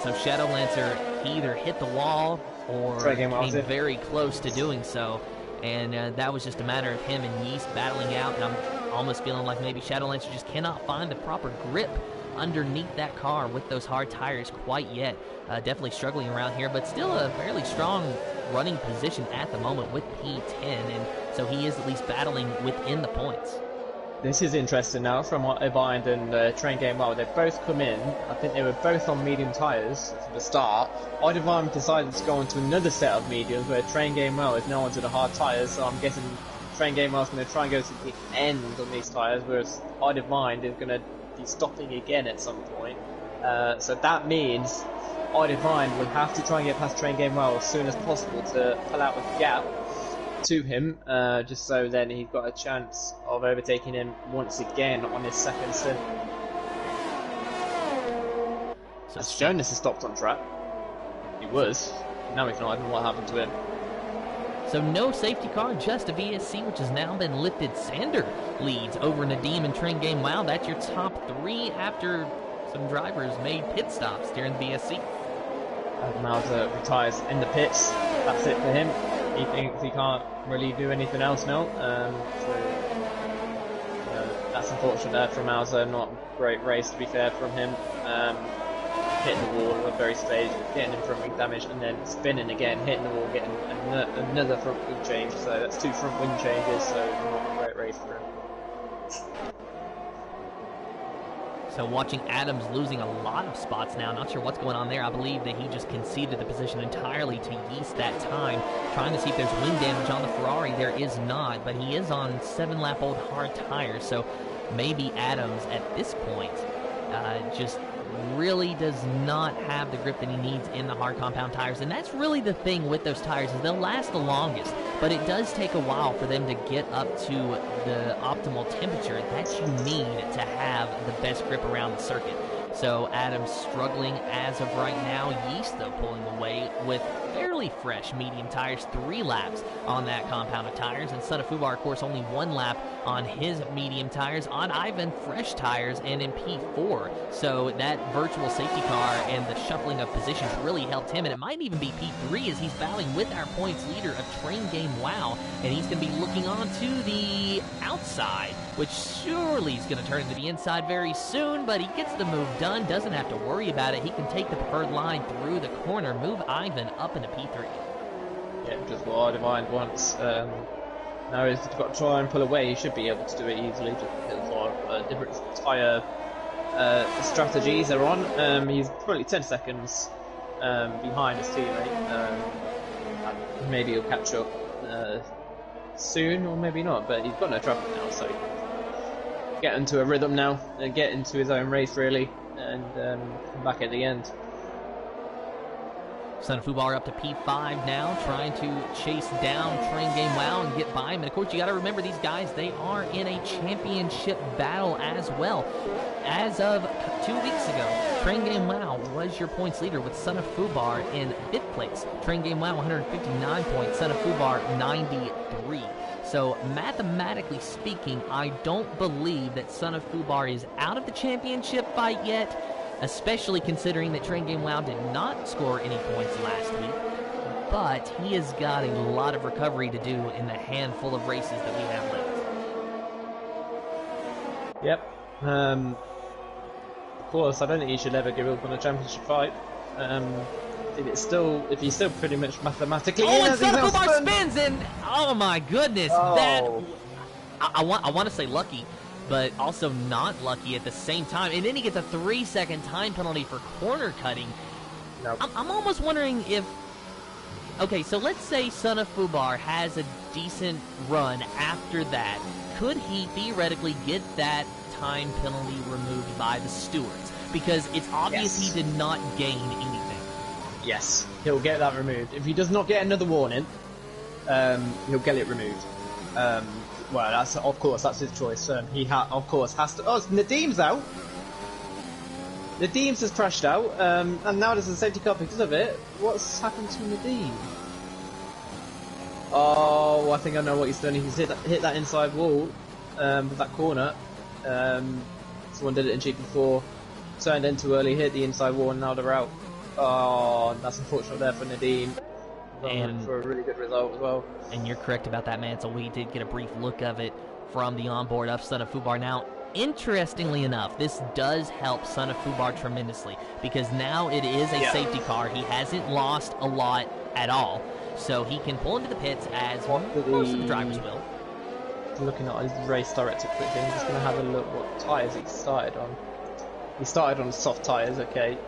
So Shadow Lancer, he either hit the wall or came very close to doing so. And that was just a matter of him and Yeast battling out, and I'm almost feeling like maybe Shadow Lancer just cannot find the proper grip underneath that car with those hard tires quite yet. Definitely struggling around here, but still a fairly strong running position at the moment with P10, and so he is at least battling within the points. This is interesting now from Obind and Train Game Well. They've both come in. I think they were both on medium tyres for the start. Obind decided to go into another set of mediums where Train Game Well is now onto the hard tyres, so I'm guessing Train Game Well is going to try and go to the end on these tyres, whereas Obind is going to be stopping again at some point. So that means Obind will have to try and get past Train Game Well as soon as possible to pull out a gap to him, just so then he's got a chance of overtaking him once again on his second stint. So as Jonas has stopped on track. He was. Now he's not. I don't know what happened to him. So no safety car, just a VSC, which has now been lifted. Sander leads over Nadim and Train Game Wow. That's your top 3 after some drivers made pit stops during the VSC. Mauser retires in the pits. That's it for him. He thinks he can't really do anything else now. That's unfortunate there from Mauser. Not a great race, to be fair, from him. Hitting the wall at the very stage, getting in front wing damage, and then spinning again, hitting the wall, getting another front wing change. So that's 2 front wing changes, so not a great race for him. So watching Adams losing a lot of spots now. Not sure what's going on there. I believe that he just conceded the position entirely to Yeast that time. Trying to see if there's wing damage on the Ferrari. There is not, but he is on 7-lap-old hard tires. So maybe Adams at this point just really does not have the grip that he needs in the hard compound tires. And that's really the thing with those tires, is they'll last the longest, but it does take a while for them to get up to the optimal temperature that you need to have the best grip around the circuit. So Adams struggling as of right now. Yeast, though, pulling away with fairly fresh medium tires, 3 laps on that compound of tires. And Son of Fubar, of course, only 1 lap on his medium tires. On Ivan, fresh tires and in P4. So that virtual safety car and the shuffling of positions really helped him. And it might even be P3 as he's battling with our points leader of Train Game Wow. And he's going to be looking on to the outside, which surely is going to turn into the inside very soon. But he gets the move done, doesn't have to worry about it. He can take the preferred line through the corner, move Ivan up into P3. Yeah, just what I divined once. Now he's got to try and pull away. He should be able to do it easily, just because of different tyre strategies are on. He's probably 10 seconds behind his teammate. Maybe he'll catch up soon, or maybe not, but he's got no traffic now, so get into a rhythm now and get into his own race really, and come back at the end. Son of Fubar up to P5 now, trying to chase down Train Game Wow and get by him. And of course, you got to remember these guys, they are in a championship battle as well. As of 2 weeks ago, Train Game Wow was your points leader with Son of Fubar in 5th place. Train Game Wow 159 points, Son of Fubar 93. So mathematically speaking, I don't believe that Son of Fubar is out of the championship fight yet, especially considering that Train Game Wow did not score any points last week. But he has got a lot of recovery to do in the handful of races that we have left. Yep. Of course, I don't think he should ever give up on a championship fight. If he's still pretty much mathematically. Oh, and Son of Fubar spins, and oh my goodness, that I want to say lucky, but also not lucky at the same time. And then he gets a 3-second time penalty for corner cutting. Nope. I'm almost wondering if... Okay, so let's say Son of Fubar has a decent run after that. Could he theoretically get that time penalty removed by the stewards? Because it's obvious he did not gain anything. Yes, he'll get that removed. If he does not get another warning, he'll get it removed. Well, that's his choice. He of course has to. Oh, Nadim's out. Nadim's has crashed out, and now there's a safety car because of it. What's happened to Nadim? Oh, I think I know what he's done. He's hit that inside wall with that corner. Someone did it in GP4, turned in too early, hit the inside wall, and now they're out. Oh, that's unfortunate there for Nadim. And for a really good result as well. And you're correct about that, Mansell. We did get a brief look of it from the onboard of Son of Fubar. Now, interestingly enough, this does help Son of Fubar tremendously, because now it is a safety car. He hasn't lost a lot at all, so he can pull into the pits as most of the drivers will. Looking at his race director quickly, I'm just going to have a look what tyres he started on. He started on soft tyres, okay.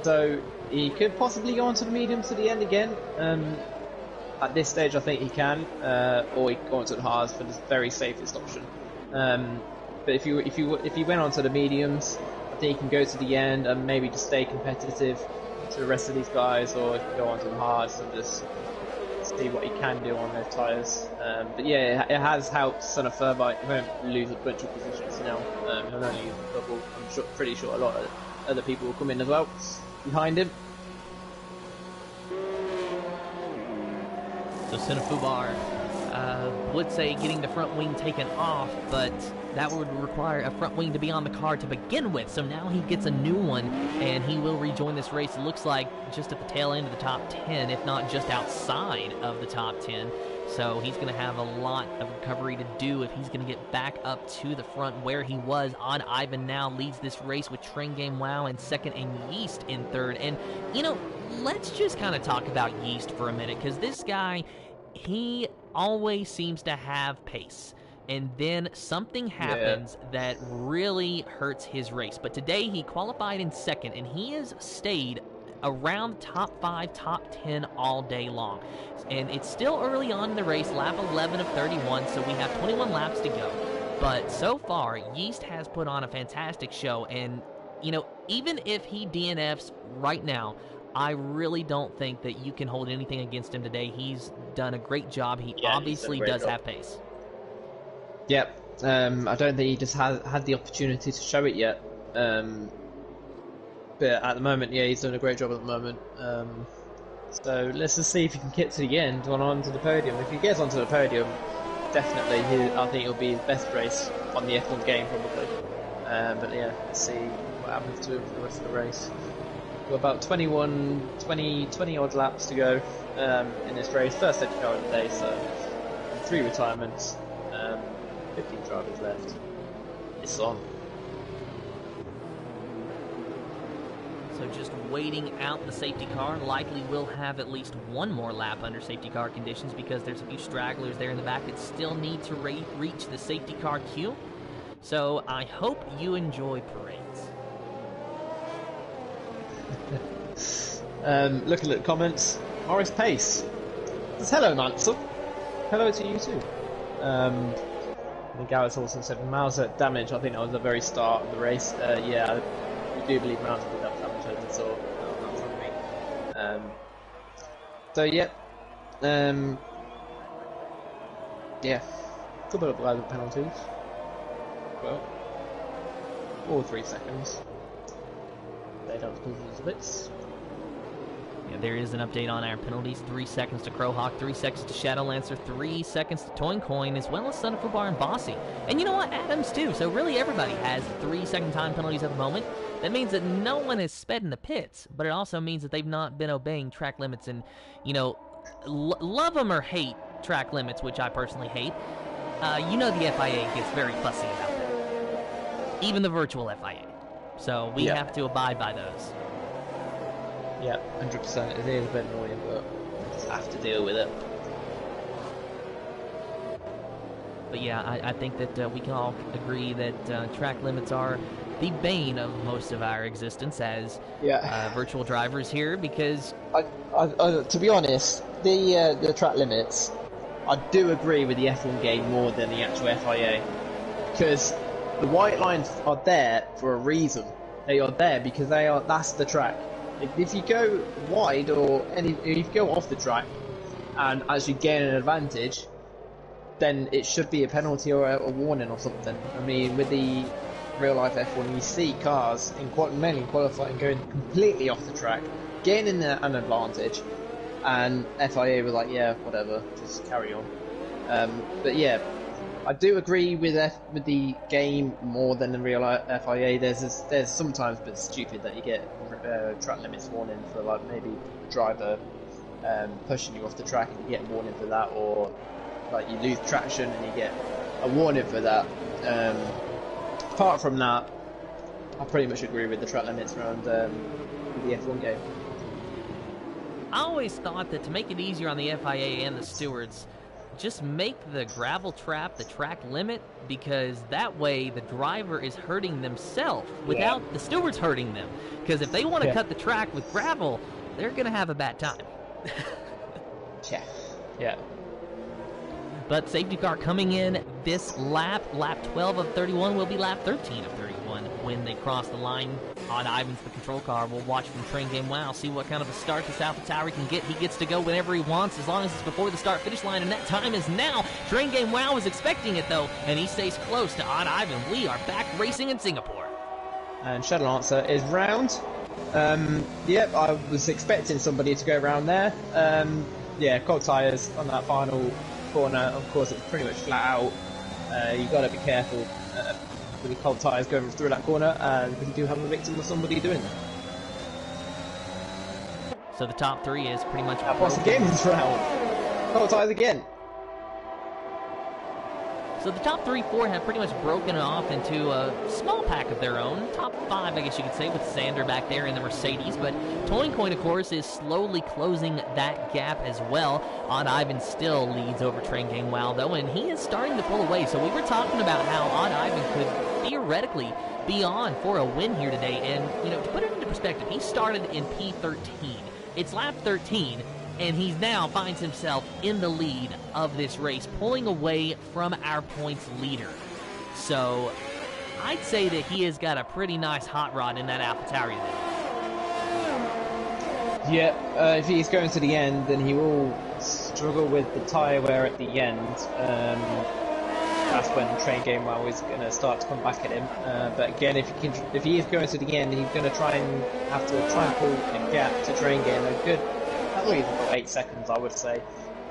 So he could possibly go onto the mediums to the end again. At this stage, I think he can, or he could go onto the hards for the very safest option. But if he went onto the mediums, I think he can go to the end and maybe just stay competitive to the rest of these guys, or he can go onto the hards and just see what he can do on those tyres. But yeah, it has helped Son of Fubar. He won't lose a bunch of positions now. He'll only use a couple. I'm pretty sure a lot of other people will come in as well behind him. So Son of Fubar would say getting the front wing taken off, but that would require a front wing to be on the car to begin with. So now he gets a new one, and he will rejoin this race. It looks like just at the tail end of the top 10, if not just outside of the top 10. So he's going to have a lot of recovery to do if he's going to get back up to the front where he was. On Ivan now leads this race with Train Game Wow in second and Yeast in third. And, you know, let's just kind of talk about Yeast for a minute, because this guy, he always seems to have pace. And then something happens that really hurts his race. But today he qualified in second, and he has stayed around top 5, top 10 all day long. And it's still early on in the race, lap 11 of 31, so we have 21 laps to go. But so far, Yeast has put on a fantastic show, and, you know, even if he DNFs right now, I really don't think that you can hold anything against him today. He's done a great job. He obviously does have pace. Yep. I don't think he just had the opportunity to show it yet. But at the moment, yeah, he's doing a great job at the moment. So let's just see if he can get to the end and onto the podium. If he gets onto the podium, definitely, I think it'll be his best race on the F1 game probably. But yeah, let's see what happens to him for the rest of the race. We've got about 20 odd laps to go in this race. First safety car of the day, so 3 retirements, 15 drivers left. It's on. So just waiting out the safety car. Likely will have at least one more lap under safety car conditions because there's a few stragglers there in the back that still need to reach the safety car queue. So I hope you enjoy parades. Looking at the comments, Morris Pace says, hello Manson. Hello to you too. Garrett's also said Mauser damage. I think that was the very start of the race. Yeah, I do believe Mauser did have damage. I saw that from me. So yeah, yeah, couple of driver penalties. Well, 4 or 3 seconds. They don't cause these bits. Yeah, there is an update on our penalties. 3 seconds to Crowhawk, 3 seconds to Shadowlancer, 3 seconds to Toin Coin, as well as Son of Fubar and Bossy. And you know what? Adams too. So really everybody has 3-second time penalties at the moment. That means that no one has sped in the pits, but it also means that they've not been obeying track limits and, you know, love them or hate track limits, which I personally hate. You know the FIA gets very fussy about that. Even the virtual FIA. So we have to abide by those. Yeah, 100%. It is a bit annoying, but we just have to deal with it. But yeah, I think that we can all agree that track limits are the bane of most of our existence as virtual drivers here, because... to be honest, the track limits, I do agree with the F1 game more than the actual FIA. Because the white lines are there for a reason. They are there because that's the track. If you go wide if you go off the track and actually gain an advantage, then it should be a penalty or a warning or something. I mean, with the real life F1, you see cars mainly in qualifying going completely off the track, gaining an advantage, and FIA were like, yeah, whatever, just carry on. But yeah, I do agree with the game more than the real FIA. There's sometimes a bit stupid that you get track limits warning for, like, maybe a driver pushing you off the track and you get a warning for that, or like you lose traction and you get a warning for that. Apart from that, I pretty much agree with the track limits around the F1 game. I always thought that to make it easier on the FIA and the stewards, just make the gravel trap the track limit, because that way the driver is hurting themselves without the stewards hurting them. Because if they want to cut the track with gravel, they're going to have a bad time. Yeah. But safety car coming in this lap 12 of 31 will be lap 13 of 31 when they cross the line. Odd Ivan's the control car. We'll watch from Train Game Wow, see what kind of a start this AlphaTauri can get. He gets to go whenever he wants, as long as it's before the start-finish line, and that time is now. Train Game Wow is expecting it, though, and he stays close to Odd Ivan. We are back racing in Singapore. And Shadowlancer is round. Yep, I was expecting somebody to go around there. Yeah, cold tyres on that final corner. Of course, it's pretty much flat out. You've got to be careful with the cold tyres going through that corner, and we do have a victim of somebody doing that. So the top three is pretty much... What's the game this round? Cold tyres again. So the top 3-4 have pretty much broken off into a small pack of their own. Top 5, I guess you could say, with Sander back there in the Mercedes. But Toin Coin, of course, is slowly closing that gap as well. Odd Ivan still leads over Train Game Wow, though, and he is starting to pull away. So we were talking about how Odd Ivan could theoretically be on for a win here today. And, you know, to put it into perspective, he started in P13. It's lap 13. And he now finds himself in the lead of this race, pulling away from our points leader. So I'd say that he has got a pretty nice hot rod in that AlphaTauri there. Yeah, if he's going to the end, then he will struggle with the tyre wear at the end. that's when train game well is going to start to come back at him. But again, if he is going to the end, he's going to have to pull a gap to train game a good, at least about 8 seconds, I would say.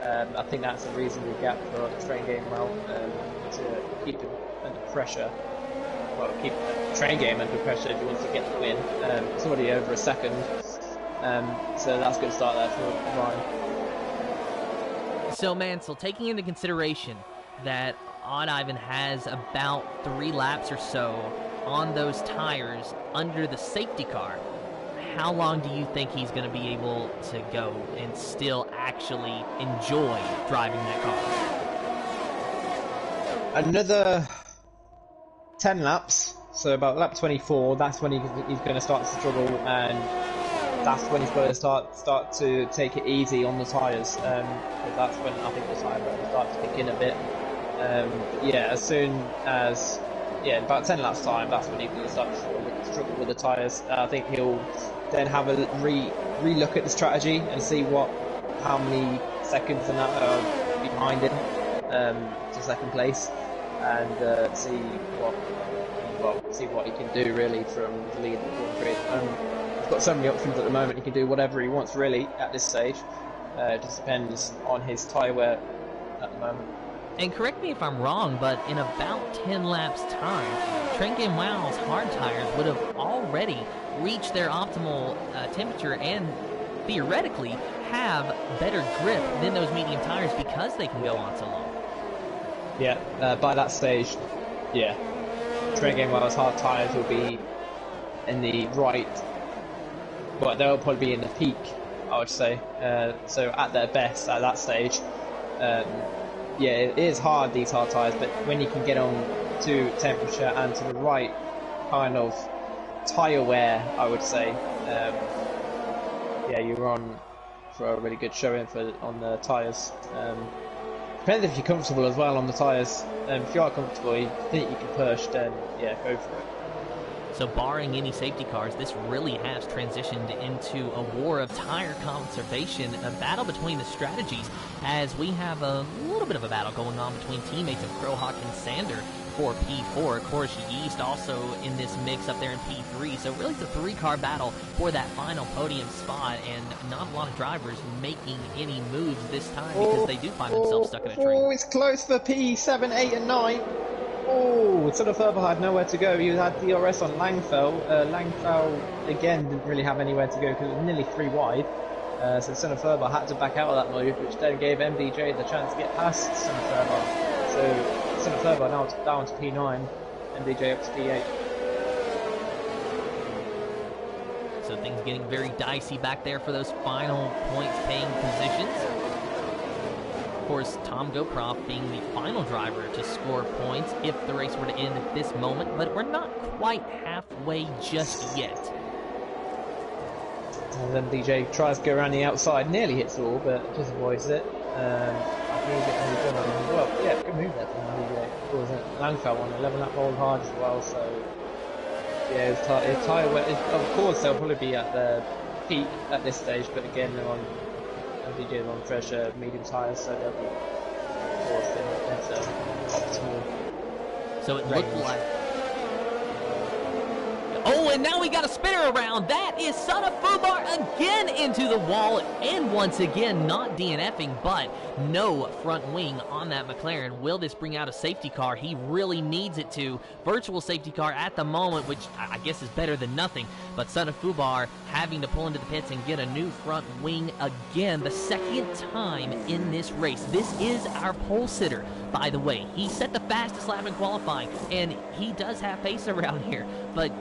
I think that's a reasonable gap for train game well to keep him under pressure. Well, keep train game under pressure if he wants to get the win. It's already over a second, so that's a good start there for Ryan. So Mansell, taking into consideration that Odd Ivan has about 3 laps or so on those tires under the safety car, how long do you think he's going to be able to go and still actually enjoy driving that car? Another 10 laps, so about lap 24, that's when he's going to start to struggle, and that's when he's going to start to take it easy on the tyres, because that's when I think the tyre will start to kick in a bit. Yeah, as soon as about 10 laps time, that's when he's going to start to struggle with the tyres. I think he'll then have a re-look at the strategy and see how many seconds and that are behind him to second place, and see what he can do really from the lead of the Grand Prix. He's got so many options at the moment. He can do whatever he wants really at this stage. It just depends on his tyre wear at the moment. And correct me if I'm wrong, but in about 10 laps time, Train Game Wow's hard tires would have already reached their optimal temperature and theoretically have better grip than those medium tires because they can go on so long. Yeah, by that stage, yeah, Train Game Wow's hard tires will be in the right. Well, they'll probably be in the peak, I would say. So at their best at that stage. Yeah, it is hard, these hard tyres, but when you can get on to temperature and to the right kind of tyre wear, I would say, yeah, you're on for a really good showing on the tyres. Depends if you're comfortable as well on the tyres. If you are comfortable, you think you can push, then yeah, go for it. So barring any safety cars, this really has transitioned into a war of tire conservation, a battle between the strategies, as we have a little bit of a battle going on between teammates of Crowhawk and Sander for P4. Of course, Yeast also in this mix up there in P3, so really it's a 3-car battle for that final podium spot, and not a lot of drivers making any moves this time because they do find themselves stuck in a train. Oh, it's close for P7, 8 and 9. Oh, Son of Ferber had nowhere to go. He had DRS on Langfell. Langfell, again, didn't really have anywhere to go because it was nearly 3 wide. So Son of Ferber had to back out of that move, which then gave MDJ the chance to get past Son of Ferber. So Son of Ferber now down to P9, MDJ up to P8. So things getting very dicey back there for those final points paying positions. Of course, Tom Gocroft being the final driver to score points if the race were to end at this moment, but we're not quite halfway just yet. And then DJ tries to go around the outside, nearly hits the wall, but just avoids it. I think he's getting well, yeah, good move there from DJ. Of course, Langfell on 11 lap hold hard as well, so yeah, his tyre wear, of course they'll probably be at their peak at this stage, but again they're on MDJ's on pressure, medium tyres, so they'll be forced in optimal. So it looked like. Oh, and now we got a spinner around. That is Son of Fubar again into the wall, and once again not DNFing, but no front wing on that McLaren. Will this bring out a safety car? He really needs it to. Virtual safety car at the moment, which I guess is better than nothing, but Son of Fubar having to pull into the pits and get a new front wing again, the second time in this race. This is our pole sitter, by the way. He set the fastest lap in qualifying, and he does have pace around here, but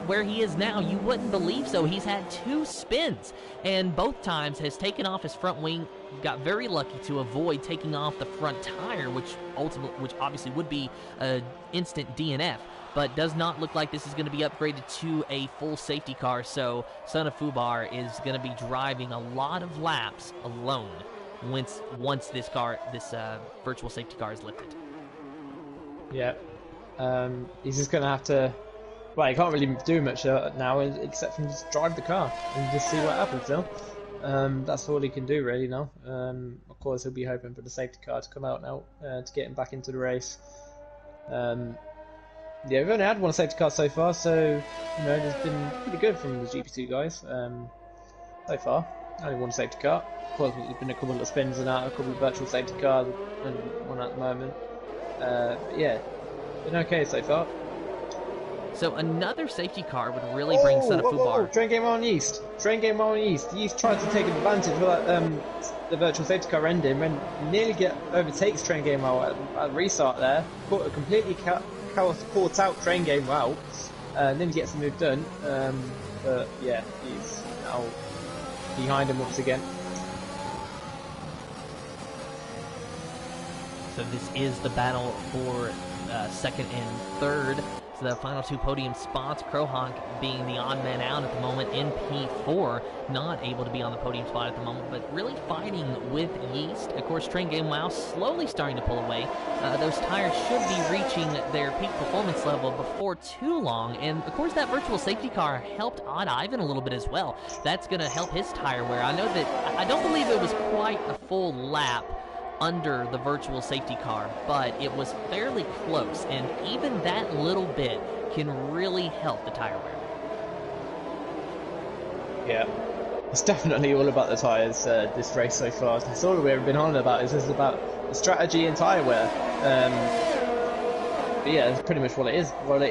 where he is now, you wouldn't believe so. He's had 2 spins, and both times has taken off his front wing. Got very lucky to avoid taking off the front tire, which obviously would be an instant DNF, but does not look like this is going to be upgraded to a full safety car. So Son of Fubar is going to be driving a lot of laps alone once this virtual safety car is lifted. Yeah, he's just going to have to. Well, he can't really do much now except from just drive the car and just see what happens now. That's all he can do really now. Of course, he'll be hoping for the safety car to come out now to get him back into the race. Yeah, we've only had one safety car so far, so you know, it's been pretty good from the GP2 guys so far. Only one safety car. Of course, there's been a couple of spins and out, a couple of virtual safety cars, and one at the moment. But yeah, been okay so far. So another safety car would really bring Son of Fubar. Train game on Yeast. Train game on Yeast. Yeast tried to take advantage of that, the virtual safety car ending when nearly overtakes Train game at the restart there. Completely caught out Train game well. And then he gets the move done. But yeah, he's now behind him once again. So this is the battle for second and third. So the final two podium spots, Crowhawk being the odd man out at the moment in P4, not able to be on the podium spot at the moment, but really fighting with Yeast. Of course, Train Game Wow slowly starting to pull away. Those tires should be reaching their peak performance level before too long, and of course that virtual safety car helped Odd Ivan a little bit as well. That's going to help his tire wear. I know that, I don't believe it was quite a full lap under the virtual safety car, but it was fairly close, and even that little bit can really help the tire wear. Yeah, it's definitely all about the tyres this race so far. That's all we've been on about. Is about the strategy and tyre wear. But yeah, that's pretty much what it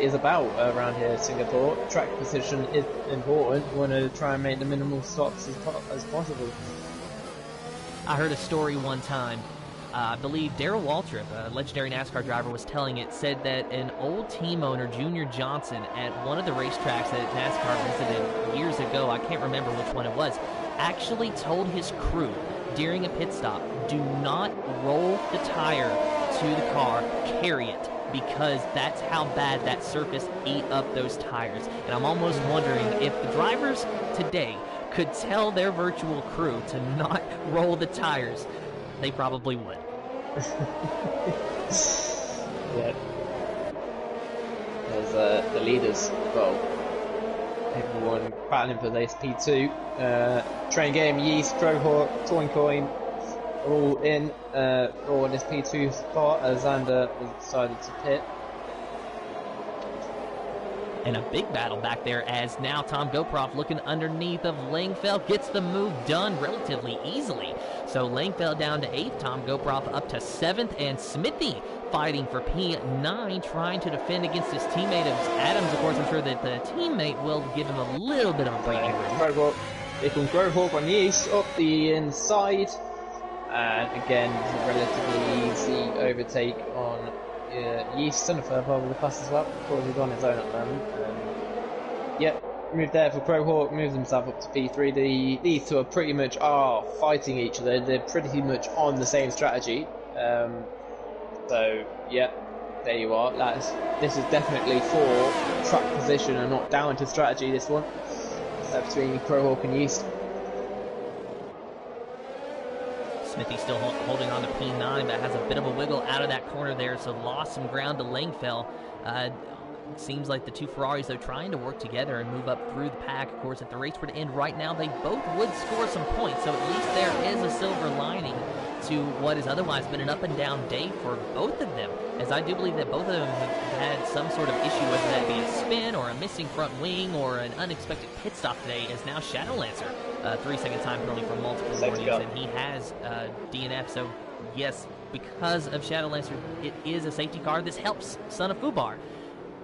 is about around here in Singapore. Track position is important. We want to try and make the minimal stops as possible. I heard a story one time. I believe Darrell Waltrip, a legendary NASCAR driver, was telling it, said that an old team owner, Junior Johnson, at one of the racetracks that NASCAR visited years ago, I can't remember which one it was, actually told his crew during a pit stop, do not roll the tire to the car, carry it, because that's how bad that surface ate up those tires. And I'm almost wondering if the drivers today could tell their virtual crew to not roll the tires, they probably would. Yeah. There's the leaders, well, everyone battling for this P2. Train Game, Yeast, Crowhawk, Toin Coin, are all in, all in this P2 spot as Xander has decided to pit. And a big battle back there as now Tom Goproff looking underneath of Langfeld gets the move done relatively easily. So Langfeld down to 8th, Tom Goproff up to 7th, and Smithy fighting for P9, trying to defend against his teammate of Adams. Of course, I'm sure that the teammate will give him a little bit of a breathing room. They can Crowhawk on Yeast up the inside, and again, relatively easy overtake on Yeast. Son of Furbo over the pass as well. Of course, he's on his own at the moment. Yep, move there for Crowhawk, moves himself up to P3. These two are pretty much fighting each other. They're pretty much on the same strategy. So, yeah, there you are. This is definitely for track position and not down to strategy, this one. Between Crowhawk and Yeast. Smithy still holding on to P9, but has a bit of a wiggle out of that corner there, so lost some ground to Langfeld. Seems like the two Ferraris, they're trying to work together and move up through the pack. Of course, if the race were to end right now, they both would score some points, so at least there is a silver lining to what has otherwise been an up-and-down day for both of them, as I do believe that both of them have had some sort of issue, whether that be a spin or a missing front wing or an unexpected pit stop today, as now Shadowlancer, 3-second time penalty for multiple warnings, and he has DNF, so yes, because of Shadowlancer, it is a safety car. This helps Son of Fubar.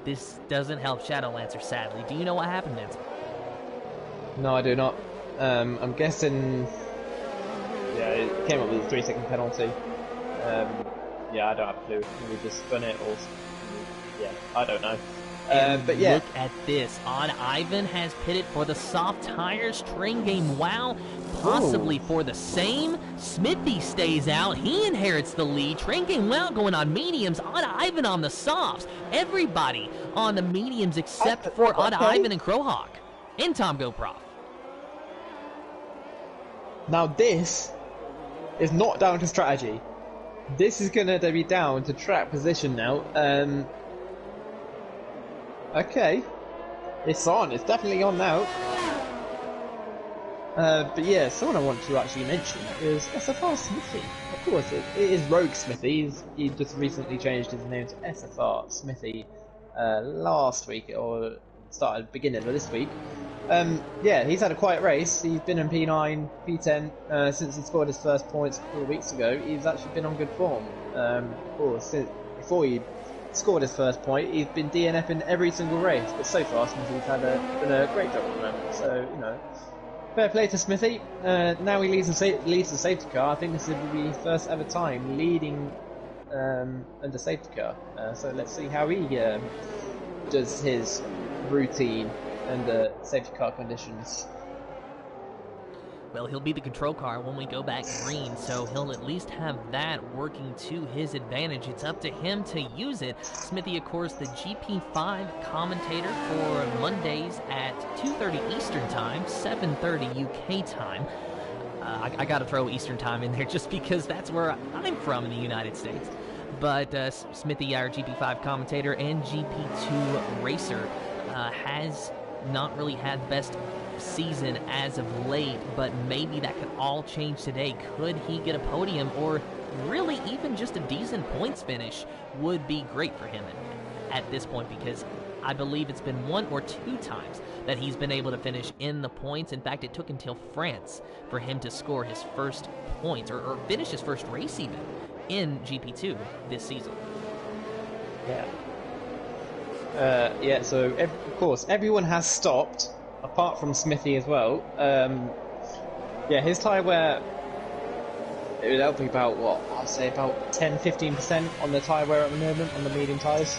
This doesn't help Shadowlancer, sadly. Do you know what happened, Nancy? No, I do not. I'm guessing... Yeah, it came up with a 3-second penalty. Yeah, I don't have a clue. Maybe just spun it or... Yeah, I don't know. But yeah. Look at this. Odd Ivan has pitted for the soft tires. Train Game Wow, possibly for the same. Smithy stays out. He inherits the lead. Train Game Wow going on mediums. Odd Ivan on the softs. Everybody on the mediums except for Odd Ivan and Crowhawk. And Tom Goproff. Now this is not down to strategy. This is going to be down to track position now. Okay. It's on. It's definitely on now. But yeah, someone I want to actually mention is SFR Smithy. Of course, it is Rogue Smithy. He just recently changed his name to SFR Smithy last week, or started beginning of this week. Yeah, he's had a quiet race. He's been in P9, P10 since he scored his first points a couple of weeks ago. He's actually been on good form. Of course, before he scored his first point, he's been DNF in every single race. But so far, Smithy's been a great job at the moment. So you know. Fair play to Smithy. Now he leads the safety car. I think this will be his first ever time leading under safety car. So let's see how he does his routine under safety car conditions. Well, he'll be the control car when we go back green, so he'll at least have that working to his advantage. It's up to him to use it. Smithy, of course, the GP5 commentator for Mondays at 2:30 Eastern Time, 7:30 UK time. I got to throw Eastern Time in there just because that's where I'm from in the United States. But Smithy, our GP5 commentator and GP2 racer, has not really had the best season as of late, but maybe that could all change today. Could he get a podium, or really even just a decent points finish would be great for him at this point, because I believe it's been 1 or 2 times that he's been able to finish in the points. In fact, it took until France for him to score his first points, or finish his first race even in GP2 this season. Yeah, so of course everyone has stopped apart from Smithy as well. Yeah, his tyre wear, it'll be about, what, I'll say about 10-15% on the tyre wear at the moment, on the medium tyres.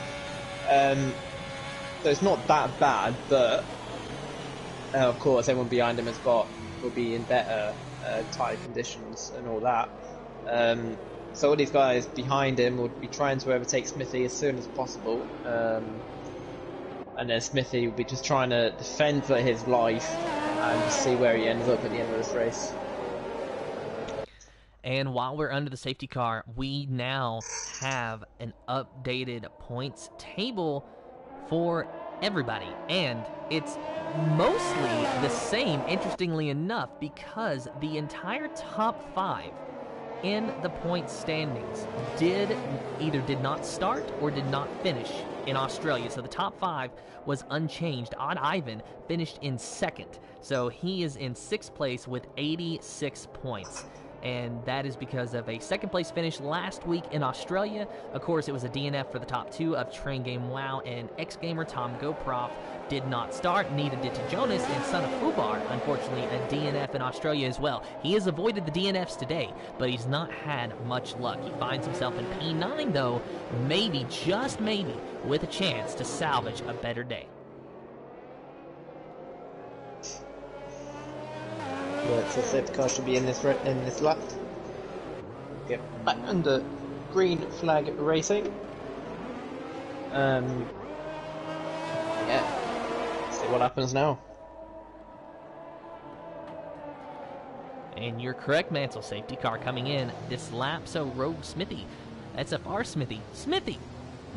So it's not that bad, but of course everyone behind him will be in better tyre conditions and all that. So all these guys behind him would be trying to overtake Smithy as soon as possible. And then Smithy will be just trying to defend for his life and just see where he ends up at the end of this race. And while we're under the safety car, we now have an updated points table for everybody. And it's mostly the same, interestingly enough, because the entire top 5 in the point standings either did not start or did not finish in Australia. So the top 5 was unchanged. Odd Ivan finished in 2nd. So he is in 6th place with 86 points. And that is because of a 2nd place finish last week in Australia. Of course, it was a DNF for the top 2 of Train Game Wow and X Gamer Tom GoProf did not start. Neither did Jonas, and Son of Fubar, unfortunately, a DNF in Australia as well. He has avoided the DNFs today, but he's not had much luck. He finds himself in P9, though, maybe, just maybe, with a chance to salvage a better day. Yeah, so safety car should be in this lap. Get back under green flag racing. Yeah. See what happens now. And you're correct, Mansell. Safety car coming in this lap. So Rogue Smithy, SFR Smithy,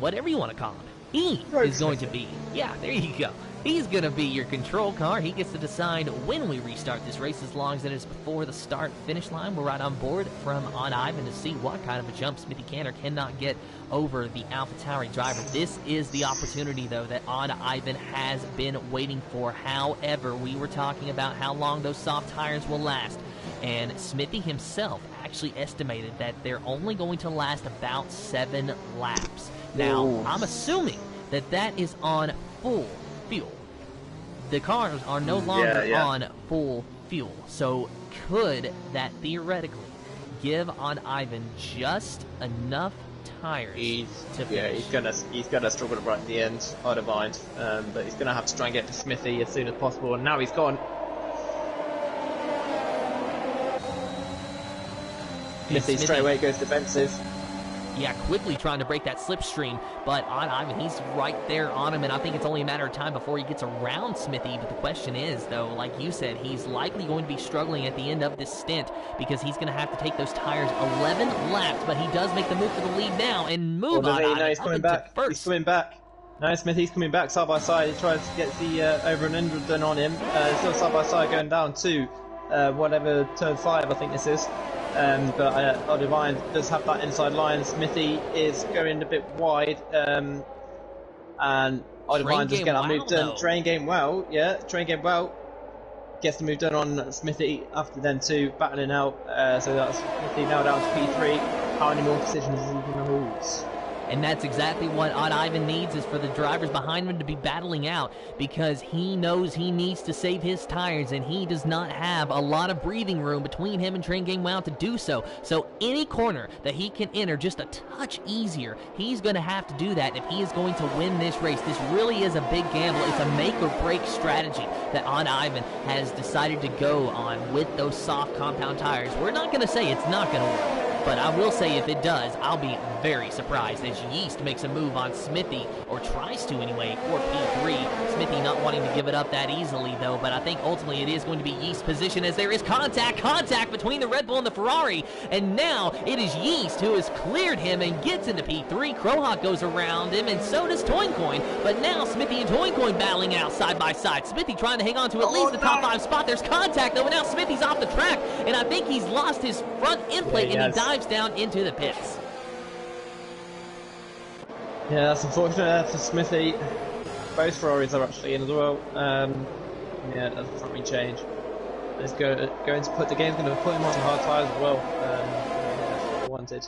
whatever you want to call him, he is going to be. Yeah, there you go. He's going to be your control car. He gets to decide when we restart this race, as long as it is before the start-finish line. We're right on board from Odd Ivan to see what kind of a jump Smithy can or cannot get over the AlphaTauri driver. This is the opportunity, though, that Odd Ivan has been waiting for. However, we were talking about how long those soft tires will last, and Smithy himself actually estimated that they're only going to last about 7 laps. Now, I'm assuming that is on full fuel. The cars are no longer on full fuel, so could that theoretically give Odd Ivan just enough tires to finish? He's gonna struggle right at the end, I don't mind, but he's gonna have to try and get to Smithy as soon as possible, and now he's gone. Smithy straight away goes defensive. Yeah, quickly trying to break that slipstream, but Odd Ivan, he's right there on him, and I think it's only a matter of time before he gets around Smithy. But the question is, though, like you said, he's likely going to be struggling at the end of this stint, because he's going to have to take those tires 11 laps, but he does make the move for the lead now, and move Odd Ivan. No, he's coming back. He's coming back. No, Smithy's coming back side by side. He tries to get the over and under done on him. Still side by side going down to whatever turn 5 I think this is. But Divine does have that inside line. Smithy is going a bit wide, and Divine does get that move done. Train game well, yeah, train game well. Gets the move done on Smithy after then two battling out. So that's Smithy now down to P3. How many more positions is he going to hold? And that's exactly what Odd Ivan needs, is for the drivers behind him to be battling out, because he knows he needs to save his tires, and he does not have a lot of breathing room between him and Train Game Wow to do so. So any corner that he can enter just a touch easier, he's going to have to do that if he is going to win this race. This really is a big gamble. It's a make or break strategy that Odd Ivan has decided to go on with those soft compound tires. We're not going to say it's not going to work, but I will say if it does, I'll be very surprised as Yeast makes a move on Smithy, or tries to anyway, for P3. Smithy not wanting to give it up that easily, though, but I think ultimately it is going to be Yeast's position, as there is contact between the Red Bull and the Ferrari, and now it is Yeast who has cleared him and gets into P3. Crowhawk goes around him, and so does Toincoin, but now Smithy and Toincoin battling out side by side. Smithy trying to hang on to at least the top 5 spot. There's contact, though, and now Smithy's off the track, and I think he's lost his front end plate, and he dives down into the pits. Yeah, that's unfortunate for Smithy. Both Ferraris are actually in as well. Yeah, that's a front wing change. It's going to put the game's going to put him on hard tires as well. That's what I wanted.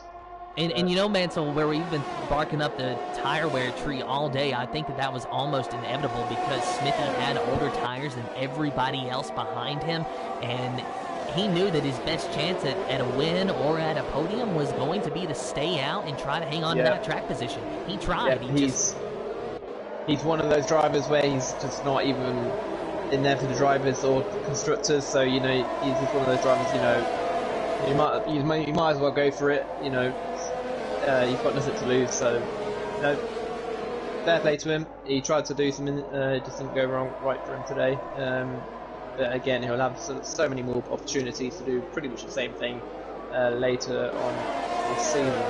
And you know, Mansell, where we've been barking up the tire wear tree all day, I think that was almost inevitable, because Smithy had older tires than everybody else behind him, and he knew that his best chance at a win or at a podium was going to be to stay out and try to hang on to that track position. He tried. Yeah, he's one of those drivers where he's just not even in there for the drivers or constructors. So you know, he's just one of those drivers. You know, you might as well go for it. You know, he's got nothing to lose. So, you know, fair play to him. He tried to do something, it just didn't go right for him today. But again, he'll have so many more opportunities to do pretty much the same thing later on this season.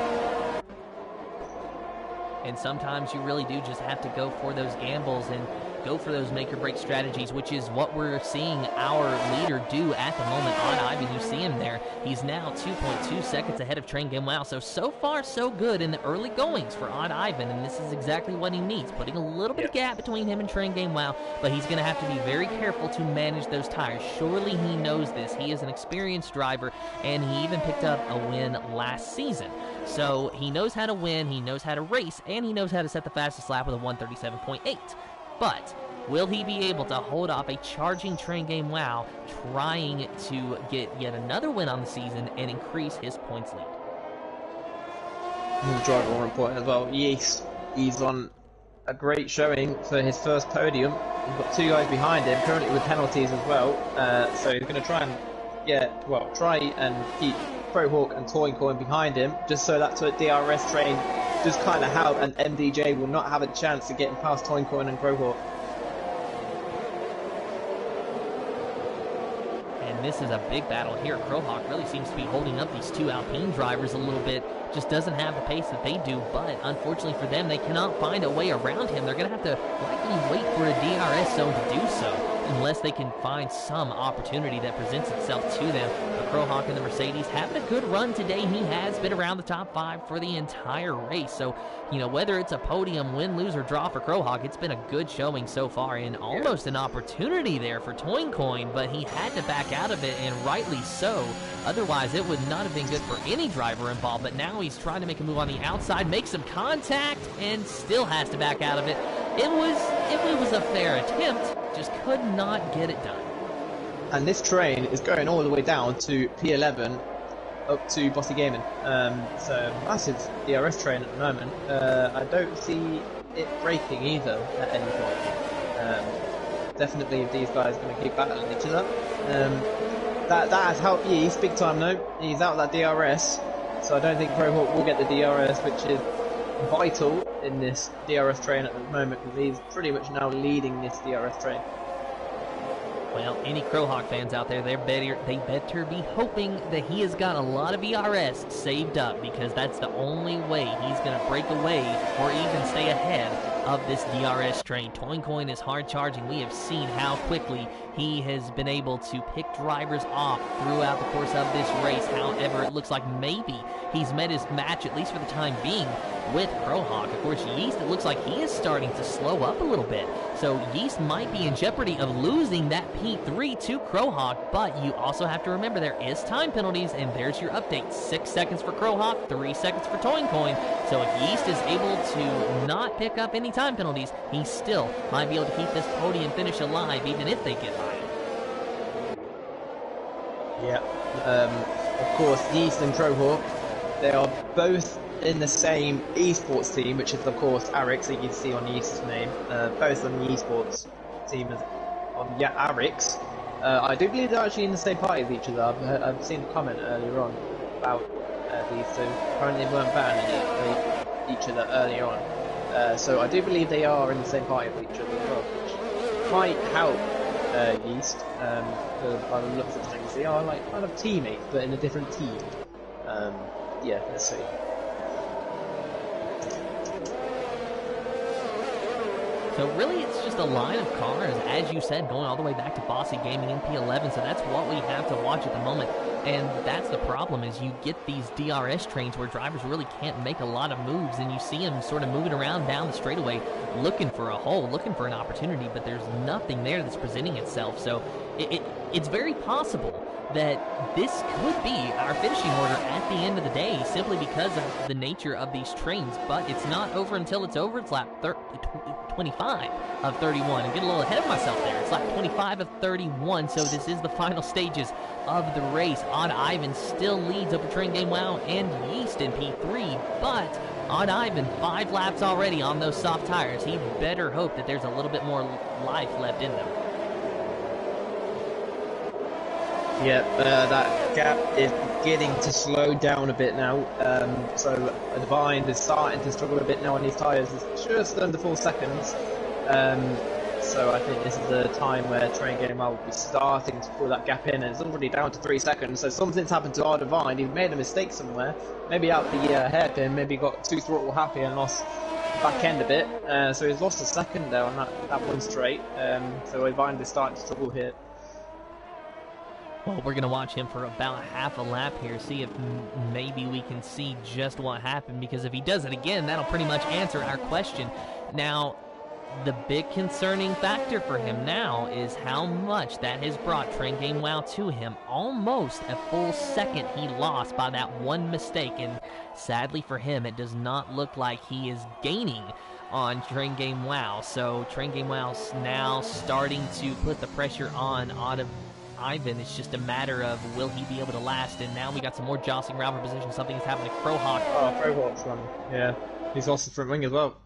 And sometimes you really do just have to go for those gambles and go for those make-or-break strategies, which is what we're seeing our leader do at the moment. Odd Ivan, you see him there. He's now 2.2 seconds ahead of Train Game Wow. So far, so good in the early goings for Odd Ivan, and this is exactly what he needs, putting a little bit of gap between him and Train Game Wow, but he's going to have to be very careful to manage those tires. Surely he knows this. He is an experienced driver, and he even picked up a win last season. So he knows how to win, he knows how to race, and he knows how to set the fastest lap with a 1:37.8. But will he be able to hold off a charging Train Game Wow, trying to get yet another win on the season and increase his points lead? The driver more important as well. Yeast, he's on a great showing for his first podium. He's got two guys behind him, currently with penalties as well. So he's going to try and keep Crowhawk and Toincoin behind him, just so that DRS train just kind of help, and MDJ will not have a chance of getting past Toincoin and Crowhawk. And this is a big battle here. Crowhawk really seems to be holding up these two Alpine drivers a little bit. Just doesn't have the pace that they do, but unfortunately for them, they cannot find a way around him. They're going to have to likely wait for a DRS zone to do so, unless they can find some opportunity that presents itself to them. But Crowhawk and the Mercedes having a good run today. He has been around the top 5 for the entire race. So, you know, whether it's a podium, win, lose, or draw for Crowhawk, it's been a good showing so far, and almost an opportunity there for Toincoin, but he had to back out of it, and rightly so. Otherwise, it would not have been good for any driver involved, but now he's trying to make a move on the outside, make some contact, and still has to back out of it. It was a fair attempt, just could not get it done. And this train is going all the way down to P11 up to Bossy Gaming. So massive DRS train at the moment. I don't see it breaking either at any point. Definitely if these guys are going to keep battling each other. That has helped Yeast big time though. He's out of that DRS, so I don't think Crowhawk will get the DRS, which is vital in this DRS train at the moment, because he's pretty much now leading this DRS train. Well, any Crowhawk fans out there, they better be hoping that he has got a lot of ERS saved up, because that's the only way he's going to break away or even stay ahead of this DRS train. Toincoin is hard charging. We have seen how quickly he has been able to pick drivers off throughout the course of this race. However, it looks like maybe he's met his match, at least for the time being, with Crowhawk. Of course, Yeast, it looks like he is starting to slow up a little bit. So Yeast might be in jeopardy of losing that P3 to Crowhawk, but you also have to remember there is time penalties, and there's your update. 6 seconds for Crowhawk, 3 seconds for Toincoin. So if Yeast is able to not pick up any time penalties, he still might be able to keep this podium finish alive, even if they get high. Yeah. Of course, Yeast and Crowhawk, they are both in the same esports team, which is of course Arix, that you can see on Yeast's name. Both on the esports team on Arix. I do believe they're actually in the same party as each other. I've seen a comment earlier on about these two. Apparently they weren't banning each other earlier on. So I do believe they are in the same party with each other as well, which might help Yeast. By the looks of things, they are like kind of teammates, but in a different team. Yeah, let's see. So really, it's just a line of cars, as you said, going all the way back to Bossy Gaming in P11. So that's what we have to watch at the moment. And that's the problem, is you get these DRS trains where drivers really can't make a lot of moves, and you see them sort of moving around down the straightaway, looking for a hole, looking for an opportunity, but there's nothing there that's presenting itself. So it's very possible that this could be our finishing order at the end of the day, simply because of the nature of these trains. But it's not over until it's over. It's lap 25 of 31. I'm getting a little ahead of myself there. It's lap 25 of 31, so this is the final stages of the race. Odd Ivan still leads over Train Game Wow and Yeast in P3, but Odd Ivan 5 laps already on those soft tires. He better hope that there's a little bit more life left in them. Yep, that gap is beginning to slow down a bit now. So Divine is starting to struggle a bit now on these tyres. It's just under 4 seconds. So I think this is the time where Train Game will be starting to pull that gap in, and it's already down to 3 seconds. So something's happened to our Divine. He made a mistake somewhere, maybe out the hairpin, maybe got too throttle happy and lost the back end a bit. So he's lost a second there on that one straight. So Divine is starting to struggle here. Well, we're going to watch him for about half a lap here, see if maybe we can see just what happened, because if he does it again, that'll pretty much answer our question. Now, the big concerning factor for him now is how much that has brought Train Game Wow to him. Almost a full second he lost by that one mistake, and sadly for him, it does not look like he is gaining on Train Game Wow. So Train Game Wow's now starting to put the pressure on Ivan. It's just a matter of, will he be able to last? And now we got some more jostling around for position. Something is happening to Crowhawk. Oh, Crowhawk's running. Yeah, he's lost the front wing as well.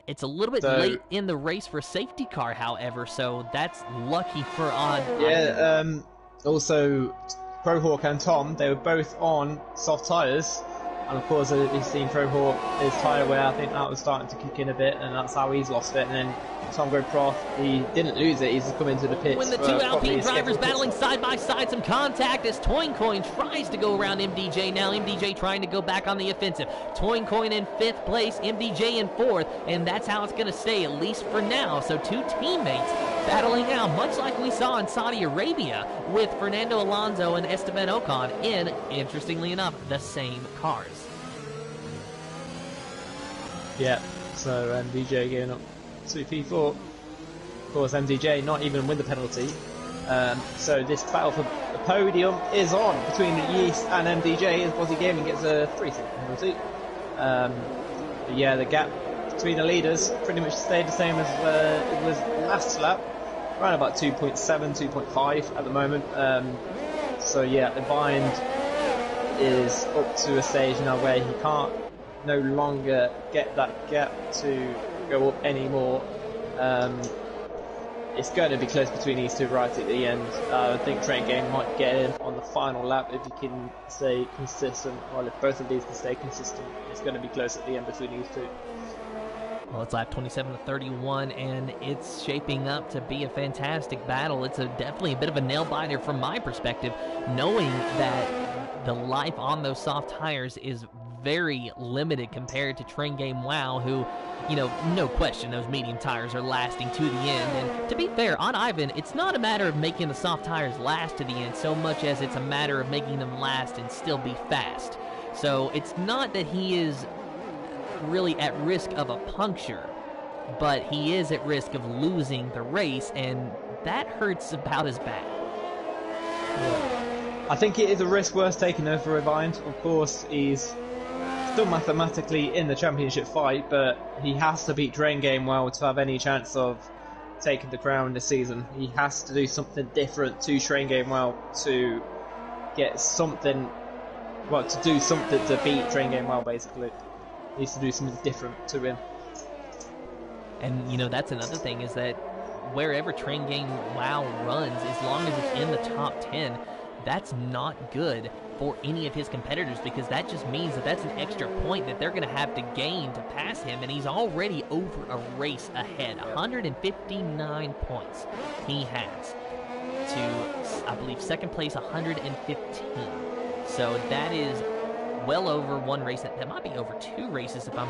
It's a little bit late in the race for a safety car, however, so that's lucky for Odd. Yeah, also Crowhawk and Tom, they were both on soft tyres. And of course, you've seen Crowhawk, his tyre wear, I think that was starting to kick in a bit, and that's how he's lost it. And then Tom Prof, he didn't lose it, he's come into the pits. When the two Alpine drivers battling side by side, some contact as Toincoin tries to go around MDJ. Now MDJ trying to go back on the offensive. Toincoin in 5th place, MDJ in 4th, and that's how it's going to stay, at least for now. So two teammates battling out, much like we saw in Saudi Arabia with Fernando Alonso and Esteban Ocon in, interestingly enough, the same cars. Yeah, so MDJ going up to P4. Of course, MDJ not even with the penalty. So this battle for the podium is on between Yeast and MDJ as Bossy Gaming gets a 3-second penalty. But yeah, the gap between the leaders pretty much stayed the same as it was last lap. Around about 2.7, 2.5 at the moment. So yeah, the bind is up to a stage now where he can't no longer get that gap to go up anymore. It's going to be close between these two right at the end. I think Train Game might get in on the final lap if he can stay consistent. Well, if both of these can stay consistent, it's going to be close at the end between these two. Well, it's lap 27 to 31, and it's shaping up to be a fantastic battle. It's definitely a bit of a nail-biter from my perspective, knowing that the life on those soft tires is very limited compared to Train Game Wow, who, you know, no question those medium tires are lasting to the end. And to be fair, on Ivan, it's not a matter of making the soft tires last to the end so much as it's a matter of making them last and still be fast. So it's not that he is really at risk of a puncture, but he is at risk of losing the race, and that hurts about as bad. Yeah. I think it is a risk worth taking over Rewind. Of course, he's still mathematically in the championship fight, but he has to beat Drain Game well to have any chance of taking the crown this season. He has to do something different to Train Game well to get something, well, to do something to beat Train Game well, basically. He needs to do something different to win. And, you know, that's another thing, is that wherever Train Game Wow runs, as long as it's in the top 10, that's not good for any of his competitors, because that just means that that's an extra point that they're going to have to gain to pass him, and he's already over a race ahead. 159 points he has to, I believe, second place 115. So that is well over one race. That might be over two races if I'm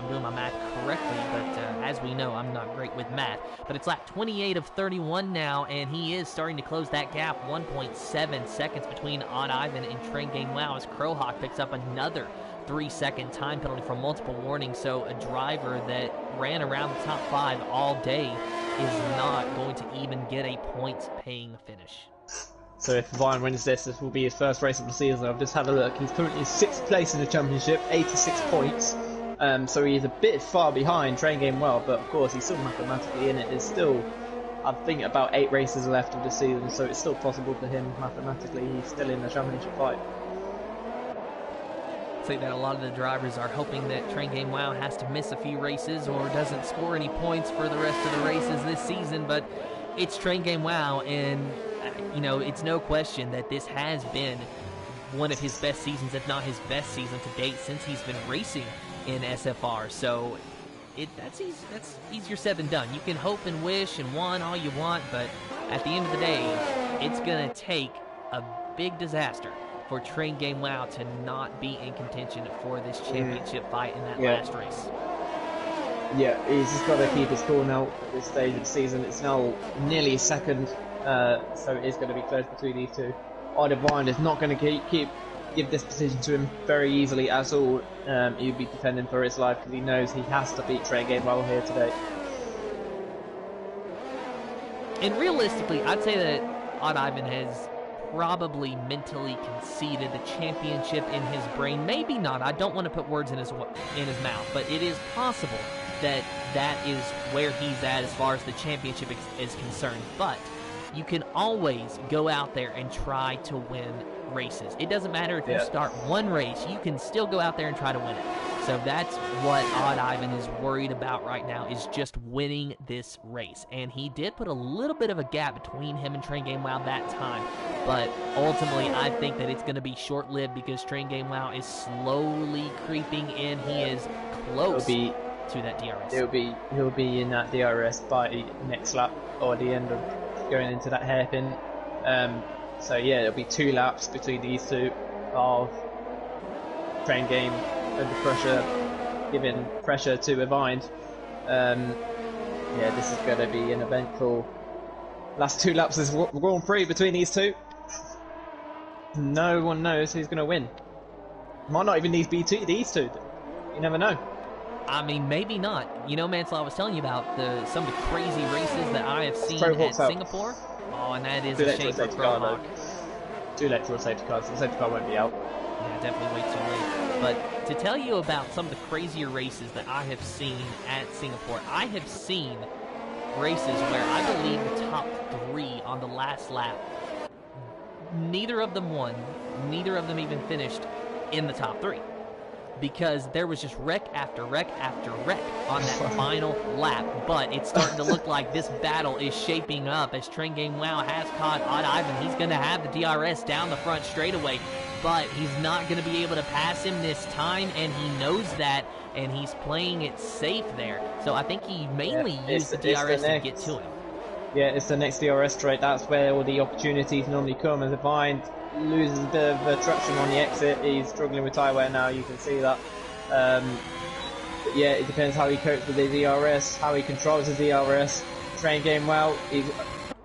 doing my math correctly, but as we know, I'm not great with math. But it's lap 28 of 31 now, and he is starting to close that gap. 1.7 seconds between Odd Ivan and Train Game Wow, as Crowhawk picks up another 3-second time penalty from multiple warnings. So a driver that ran around the top 5 all day is not going to even get a points-paying finish. So if Vine wins this will be his first race of the season. I've just had a look. He's currently 6th place in the championship, 86 points. So he's a bit far behind Train Game Well, but of course he's still mathematically in it. There's still, I think, about 8 races left of the season, so it's still possible for him mathematically. He's still in the championship fight. I think that a lot of the drivers are hoping that Train Game Wow has to miss a few races or doesn't score any points for the rest of the races this season, but it's Train Game Wow, and you know, it's no question that this has been one of his best seasons, if not his best season to date since he's been racing in SFR. So that's easier said than done. You can hope and wish and want all you want, but at the end of the day, it's going to take a big disaster for Train Game Wow to not be in contention for this championship fight in that last race. Yeah, he's just got to keep his cool now at this stage of the season. It's now nearly second, so it is going to be close between these two. Odd Ivan is not going to give this position to him very easily at all. He'll be defending for his life because he knows he has to beat Train Game Well here today. And realistically, I'd say that Odd Ivan has probably mentally conceded the championship in his brain. Maybe not. I don't want to put words in his mouth, but it is possible that that is where he's at as far as the championship is concerned. But you can always go out there and try to win races. It doesn't matter if you start one race, you can still go out there and try to win it. So that's what Odd Ivan is worried about right now, is just winning this race. And he did put a little bit of a gap between him and Train Game Wow that time, but ultimately I think that it's going to be short-lived because Train Game Wow is slowly creeping in. He is close to that DRS. He'll be in that DRS by next lap or the end of going into that hairpin. So yeah, there'll be 2 laps between these two of Train Game under pressure, giving pressure to Rewind. Yeah, this is going to be an eventful last 2 laps of the Grand Prix between these two. No one knows who's going to win. Might not even these these two. You never know. I mean, maybe not. You know, Mansell, I was telling you about some of the crazy races that I have seen at Singapore. Oh, and that is a shame for Crowhawk. Too late for a safety car, so the safety car won't be out. Yeah, definitely way too late. But to tell you about some of the crazier races that I have seen at Singapore, I have seen races where I believe the top 3 on the last lap, neither of them won, neither of them even finished in the top 3. Because there was just wreck after wreck after wreck on that final lap. But it's starting to look like this battle is shaping up as Train Game Wow has caught Odd Ivan. He's going to have the DRS down the front straightaway, but he's not going to be able to pass him this time, and he knows that, and he's playing it safe there. So I think he mainly used the DRS to get to him. Yeah, it's the next DRS straight. That's where all the opportunities normally come. As a bind, loses a bit of traction on the exit. He's struggling with tyre wear now, you can see that. But yeah, it depends how he copes with his ERS, how he controls his ERS. Train game well, he's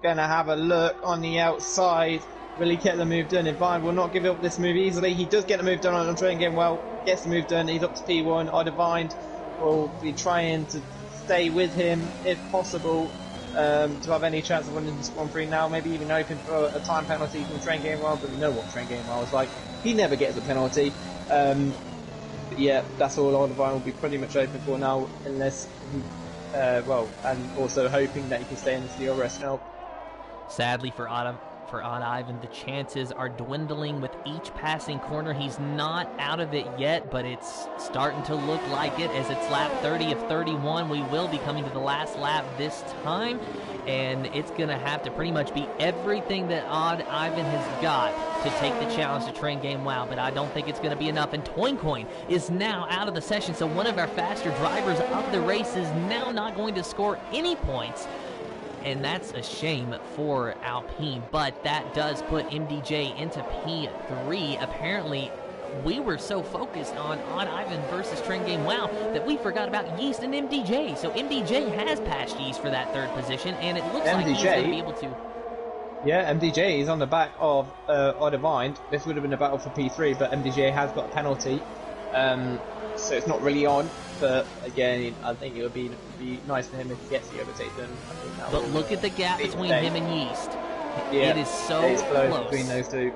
going to have a look on the outside. Will he get the move done? Divine will not give up this move easily. He does get the move done on train game well, gets the move done, he's up to P1. Divine will be trying to stay with him if possible. To have any chance of winning this 1-3 now, maybe even open for a time penalty from Train Game Well, but we know what Train Game Well is like. He never gets a penalty. But yeah, that's all Oldivine will be pretty much open for now, unless he, and also hoping that he can stay in the DRS now. Sadly for Odd Ivan, the chances are dwindling with each passing corner. He's not out of it yet, but it's starting to look like it as it's lap 30 of 31. We will be coming to the last lap this time, and it's going to have to pretty much be everything that Odd Ivan has got to take the challenge to Train Game Wow, but I don't think it's going to be enough. And Toincoin is now out of the session, so one of our faster drivers of the race is now not going to score any points. And that's a shame for Alpine, but that does put MDJ into P3. Apparently, we were so focused on Odd Ivan versus Train Game Wow that we forgot about Yeast and MDJ. So MDJ has passed Yeast for that third position, and it looks like he's going to be able to. Yeah, MDJ is on the back of Odd Ivan. This would have been a battle for P3, but MDJ has got a penalty. So it's not really on, but again, I think it would be nice for him if he gets the overtake done. But look at the gap between him and Yeast. Yeah, it is so close between those two.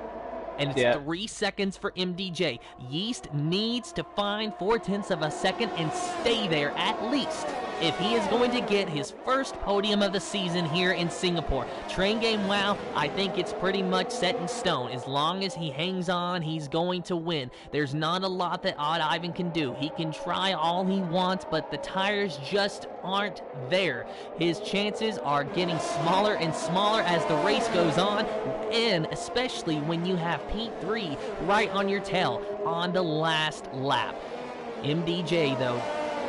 And it's 3 seconds for MDJ. Yeast needs to find 0.4 of a second and stay there at least if he is going to get his first podium of the season here in Singapore. Train Game Wow, I think it's pretty much set in stone. As long as he hangs on, he's going to win. There's not a lot that Odd Ivan can do. He can try all he wants, but the tires just aren't there. His chances are getting smaller and smaller as the race goes on, and especially when you have P3 right on your tail on the last lap. MDJ, though,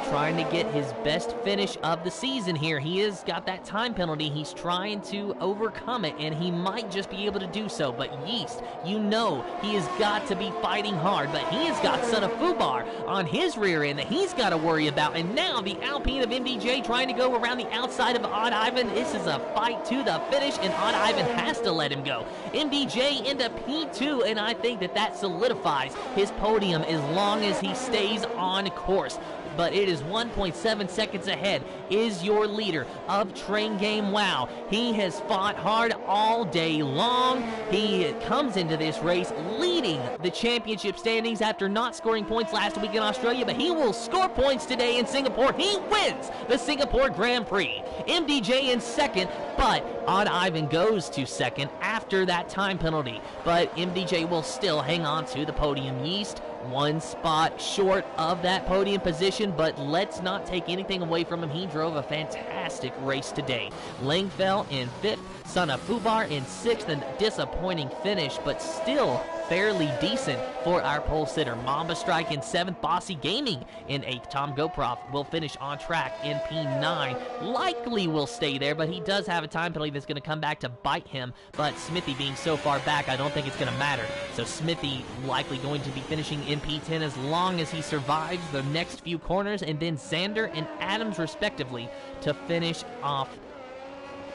trying to get his best finish of the season here. He has got that time penalty. He's trying to overcome it, and he might just be able to do so. But Yeast, you know he has got to be fighting hard, but he has got Son of Fubar on his rear end that he's got to worry about. And now the Alpine of MDJ trying to go around the outside of Odd Ivan. This is a fight to the finish, and Odd Ivan has to let him go. MDJ into P2, and I think that solidifies his podium as long as he stays on course. But it is 1.7 seconds ahead is your leader of Train Game Wow. He has fought hard all day long. He comes into this race leading the championship standings after not scoring points last week in Australia, but he will score points today in Singapore. He wins the Singapore Grand Prix. MDJ in second, but Odd Ivan goes to second after that time penalty. But MDJ will still hang on to the podium. Yeast, one spot short of that podium position, but let's not take anything away from him. He drove a fantastic race today. Langfell in fifth, Son of Fubar in sixth, and disappointing finish, but still fairly decent for our pole sitter. Mamba Strike in seventh, Bossy Gaming in eighth. Tom Goproff will finish on track in P9. Likely will stay there, but he does have a time penalty that's going to come back to bite him. But Smithy being so far back, I don't think it's going to matter. So Smithy likely going to be finishing in P10 as long as he survives the next few corners, and then Xander and Adams respectively to finish off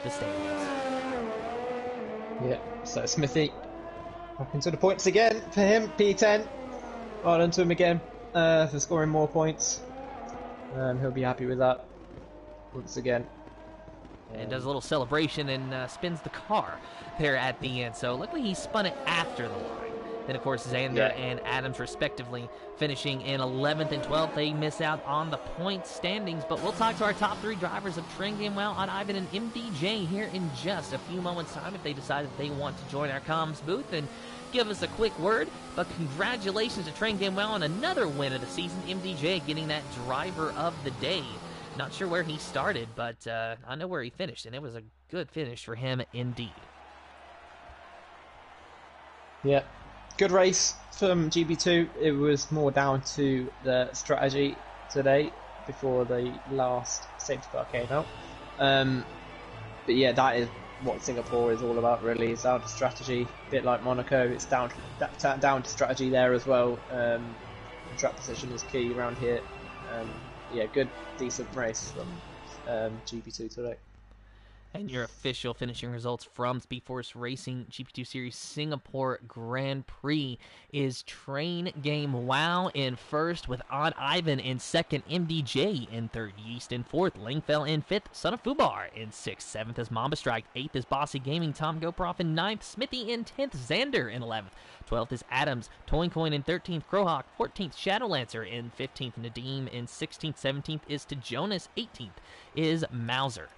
the standings. Yeah, so Smithy back into the points again for him. P10. Well done to him again for scoring more points. He'll be happy with that once again. And does a little celebration and spins the car there at the end. So luckily he spun it after the line. Then, of course, Xander and Adams, respectively, finishing in 11th and 12th. They miss out on the point standings. But we'll talk to our top three drivers of Train Game Wow, Odd Ivan and MDJ here in just a few moments' time if they decide that they want to join our comms booth and give us a quick word. But congratulations to Train Game Wow on another win of the season. MDJ getting that driver of the day. Not sure where he started, but I know where he finished, and it was a good finish for him indeed. Yeah. Good race from GP2. It was more down to the strategy today before the last safety car came out. But yeah, that is what Singapore is all about. Really, it's down to strategy, a bit like Monaco. It's down to strategy there as well. Track position is key around here. Yeah, good, decent race from GP2 today. And your official finishing results from Speed Force Racing GP2 Series Singapore Grand Prix is Train Game Wow in first, with Odd Ivan in second, MDJ in third, Yeast in fourth, Langfell in fifth, Son of Fubar in sixth, seventh is Mamba Strike, eighth is Bossy Gaming, Tom GoProf in ninth, Smithy in 10th, Xander in 11th, 12th is Adams, Toin Coin in 13th, Crowhawk, 14th, Shadowlancer in 15th, Nadim in 16th, 17th is to Jonas, 18th is Mauser.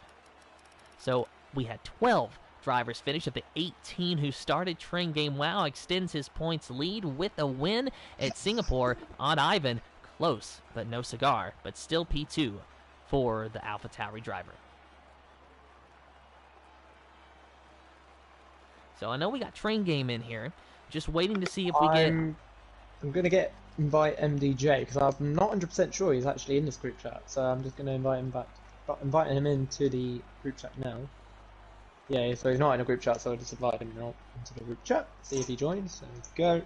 So we had 12 drivers finish of the 18 who started. Train Game Wow extends his points lead with a win at Singapore. Odd Ivan, close, but no cigar, but still P2 for the AlphaTauri driver. So I know we got Train Game in here. Just waiting to see if we get... I'm going to invite MDJ, because I'm not 100% sure he's actually in this group chat, so I'm just going to invite him back. Inviting him into the group chat now. Yeah, so he's not in a group chat, so I'll just invite him now into the group chat, see if he joins. There we go.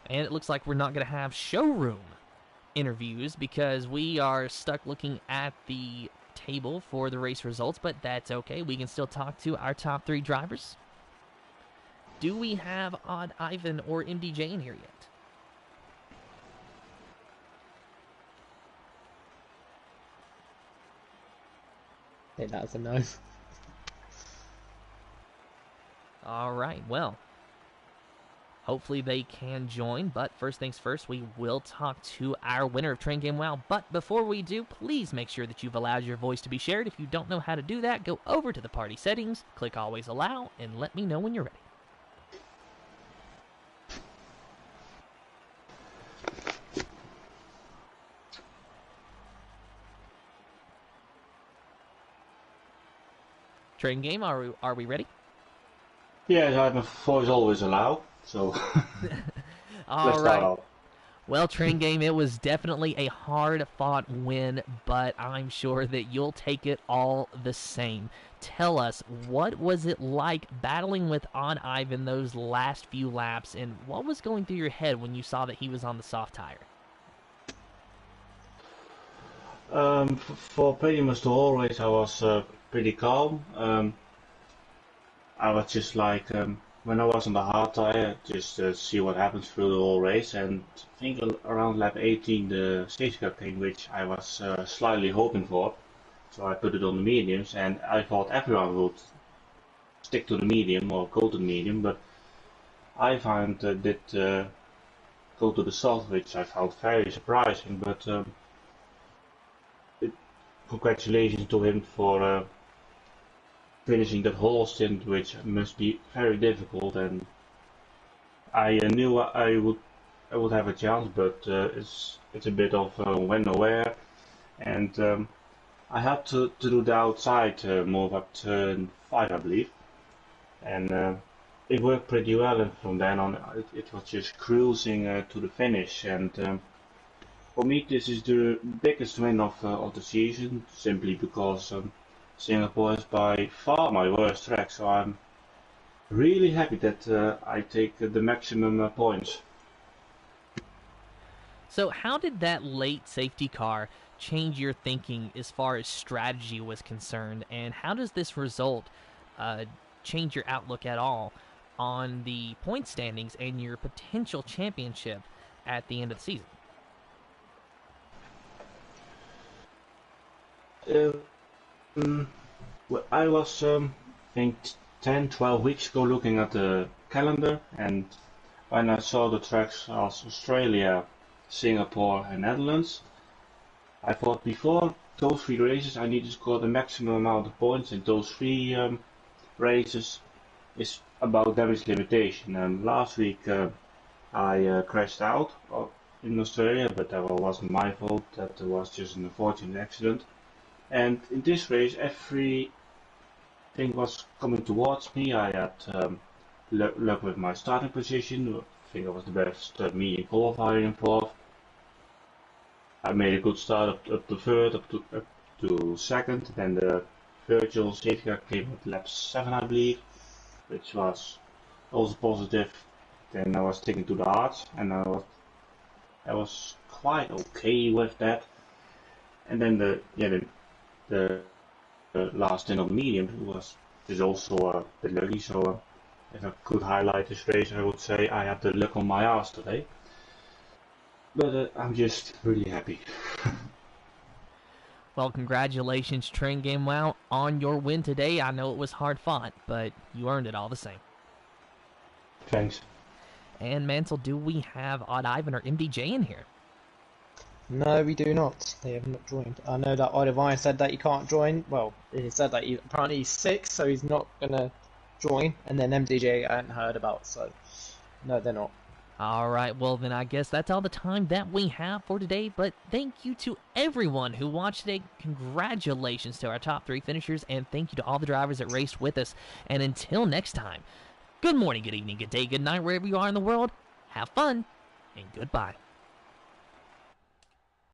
And it looks like we're not going to have showroom interviews because we are stuck looking at the table for the race results, but that's okay. We can still talk to our top 3 drivers. Do we have Odd Ivan or MDJ in here yet? I think that's a no. Alright, well, hopefully they can join, but first things first, we will talk to our winner of Train Game Wow. But before we do, please make sure that you've allowed your voice to be shared. If you don't know how to do that, go over to the party settings, click Always Allow, and let me know when you're ready. Train Game, are we ready? Yeah, I have my voice always allowed, so All right. Well, Train Game, it was definitely a hard-fought win, but I'm sure that you'll take it all the same. Tell us, what was it like battling with Odd Ivan those last few laps, and what was going through your head when you saw that he was on the soft tire? For pretty much the whole race, I was pretty calm. I was just like, when I was on the hard tire, just see what happens through the whole race. And I think around lap 18, the safety car came, which I was slightly hoping for. So I put it on the mediums, and I thought everyone would stick to the medium or go to the medium, but I found did go to the soft, which I found very surprising. But congratulations to him for finishing that whole stint, which must be very difficult. And I knew I would have a chance, but it's a bit of when nowhere. And I had to do the outside move up turn 5, I believe, and it worked pretty well. And from then on, it was just cruising to the finish. And for me, this is the biggest win of the season, simply because Singapore is by far my worst track, so I'm really happy that I take the maximum points. So how did that late safety car change your thinking as far as strategy was concerned, and how does this result change your outlook at all on the point standings and your potential championship at the end of the season? Well, I was, I think, 10, 12 weeks ago looking at the calendar, and when I saw the tracks as Australia, Singapore and Netherlands, I thought before those 3 races I need to score the maximum amount of points, and those 3 races is about damage limitation. And last week I crashed out in Australia, but that wasn't my fault, that was just an unfortunate accident. And in this race, everything was coming towards me. I had luck with my starting position. I think I was the best medium qualifier in fourth. I made a good start up to third, up to second. Then the virtual safety car came at lap 7, I believe, which was also positive. Then I was sticking to the hards, and I was quite okay with that. And then the last in on medium is also a bit lucky. So if I could highlight this race, I would say I had the luck on my ass today. But I'm just really happy. Well, congratulations, Train Game Wow, on your win today. I know it was hard fought, but you earned it all the same. Thanks. And Mansell, do we have Odd Ivan or MDJ in here? No, we do not. They have not joined. I know that Odd Ivan said that he can't join. Well, he said that apparently he's sick, so he's not gonna join. And then MDJ I hadn't heard about, so no, they're not. All right, well then I guess that's all the time that we have for today, but thank you to everyone who watched today. Congratulations to our top 3 finishers, and thank you to all the drivers that raced with us. And until next time, good morning, good evening, good day, good night, wherever you are in the world. Have fun, and goodbye.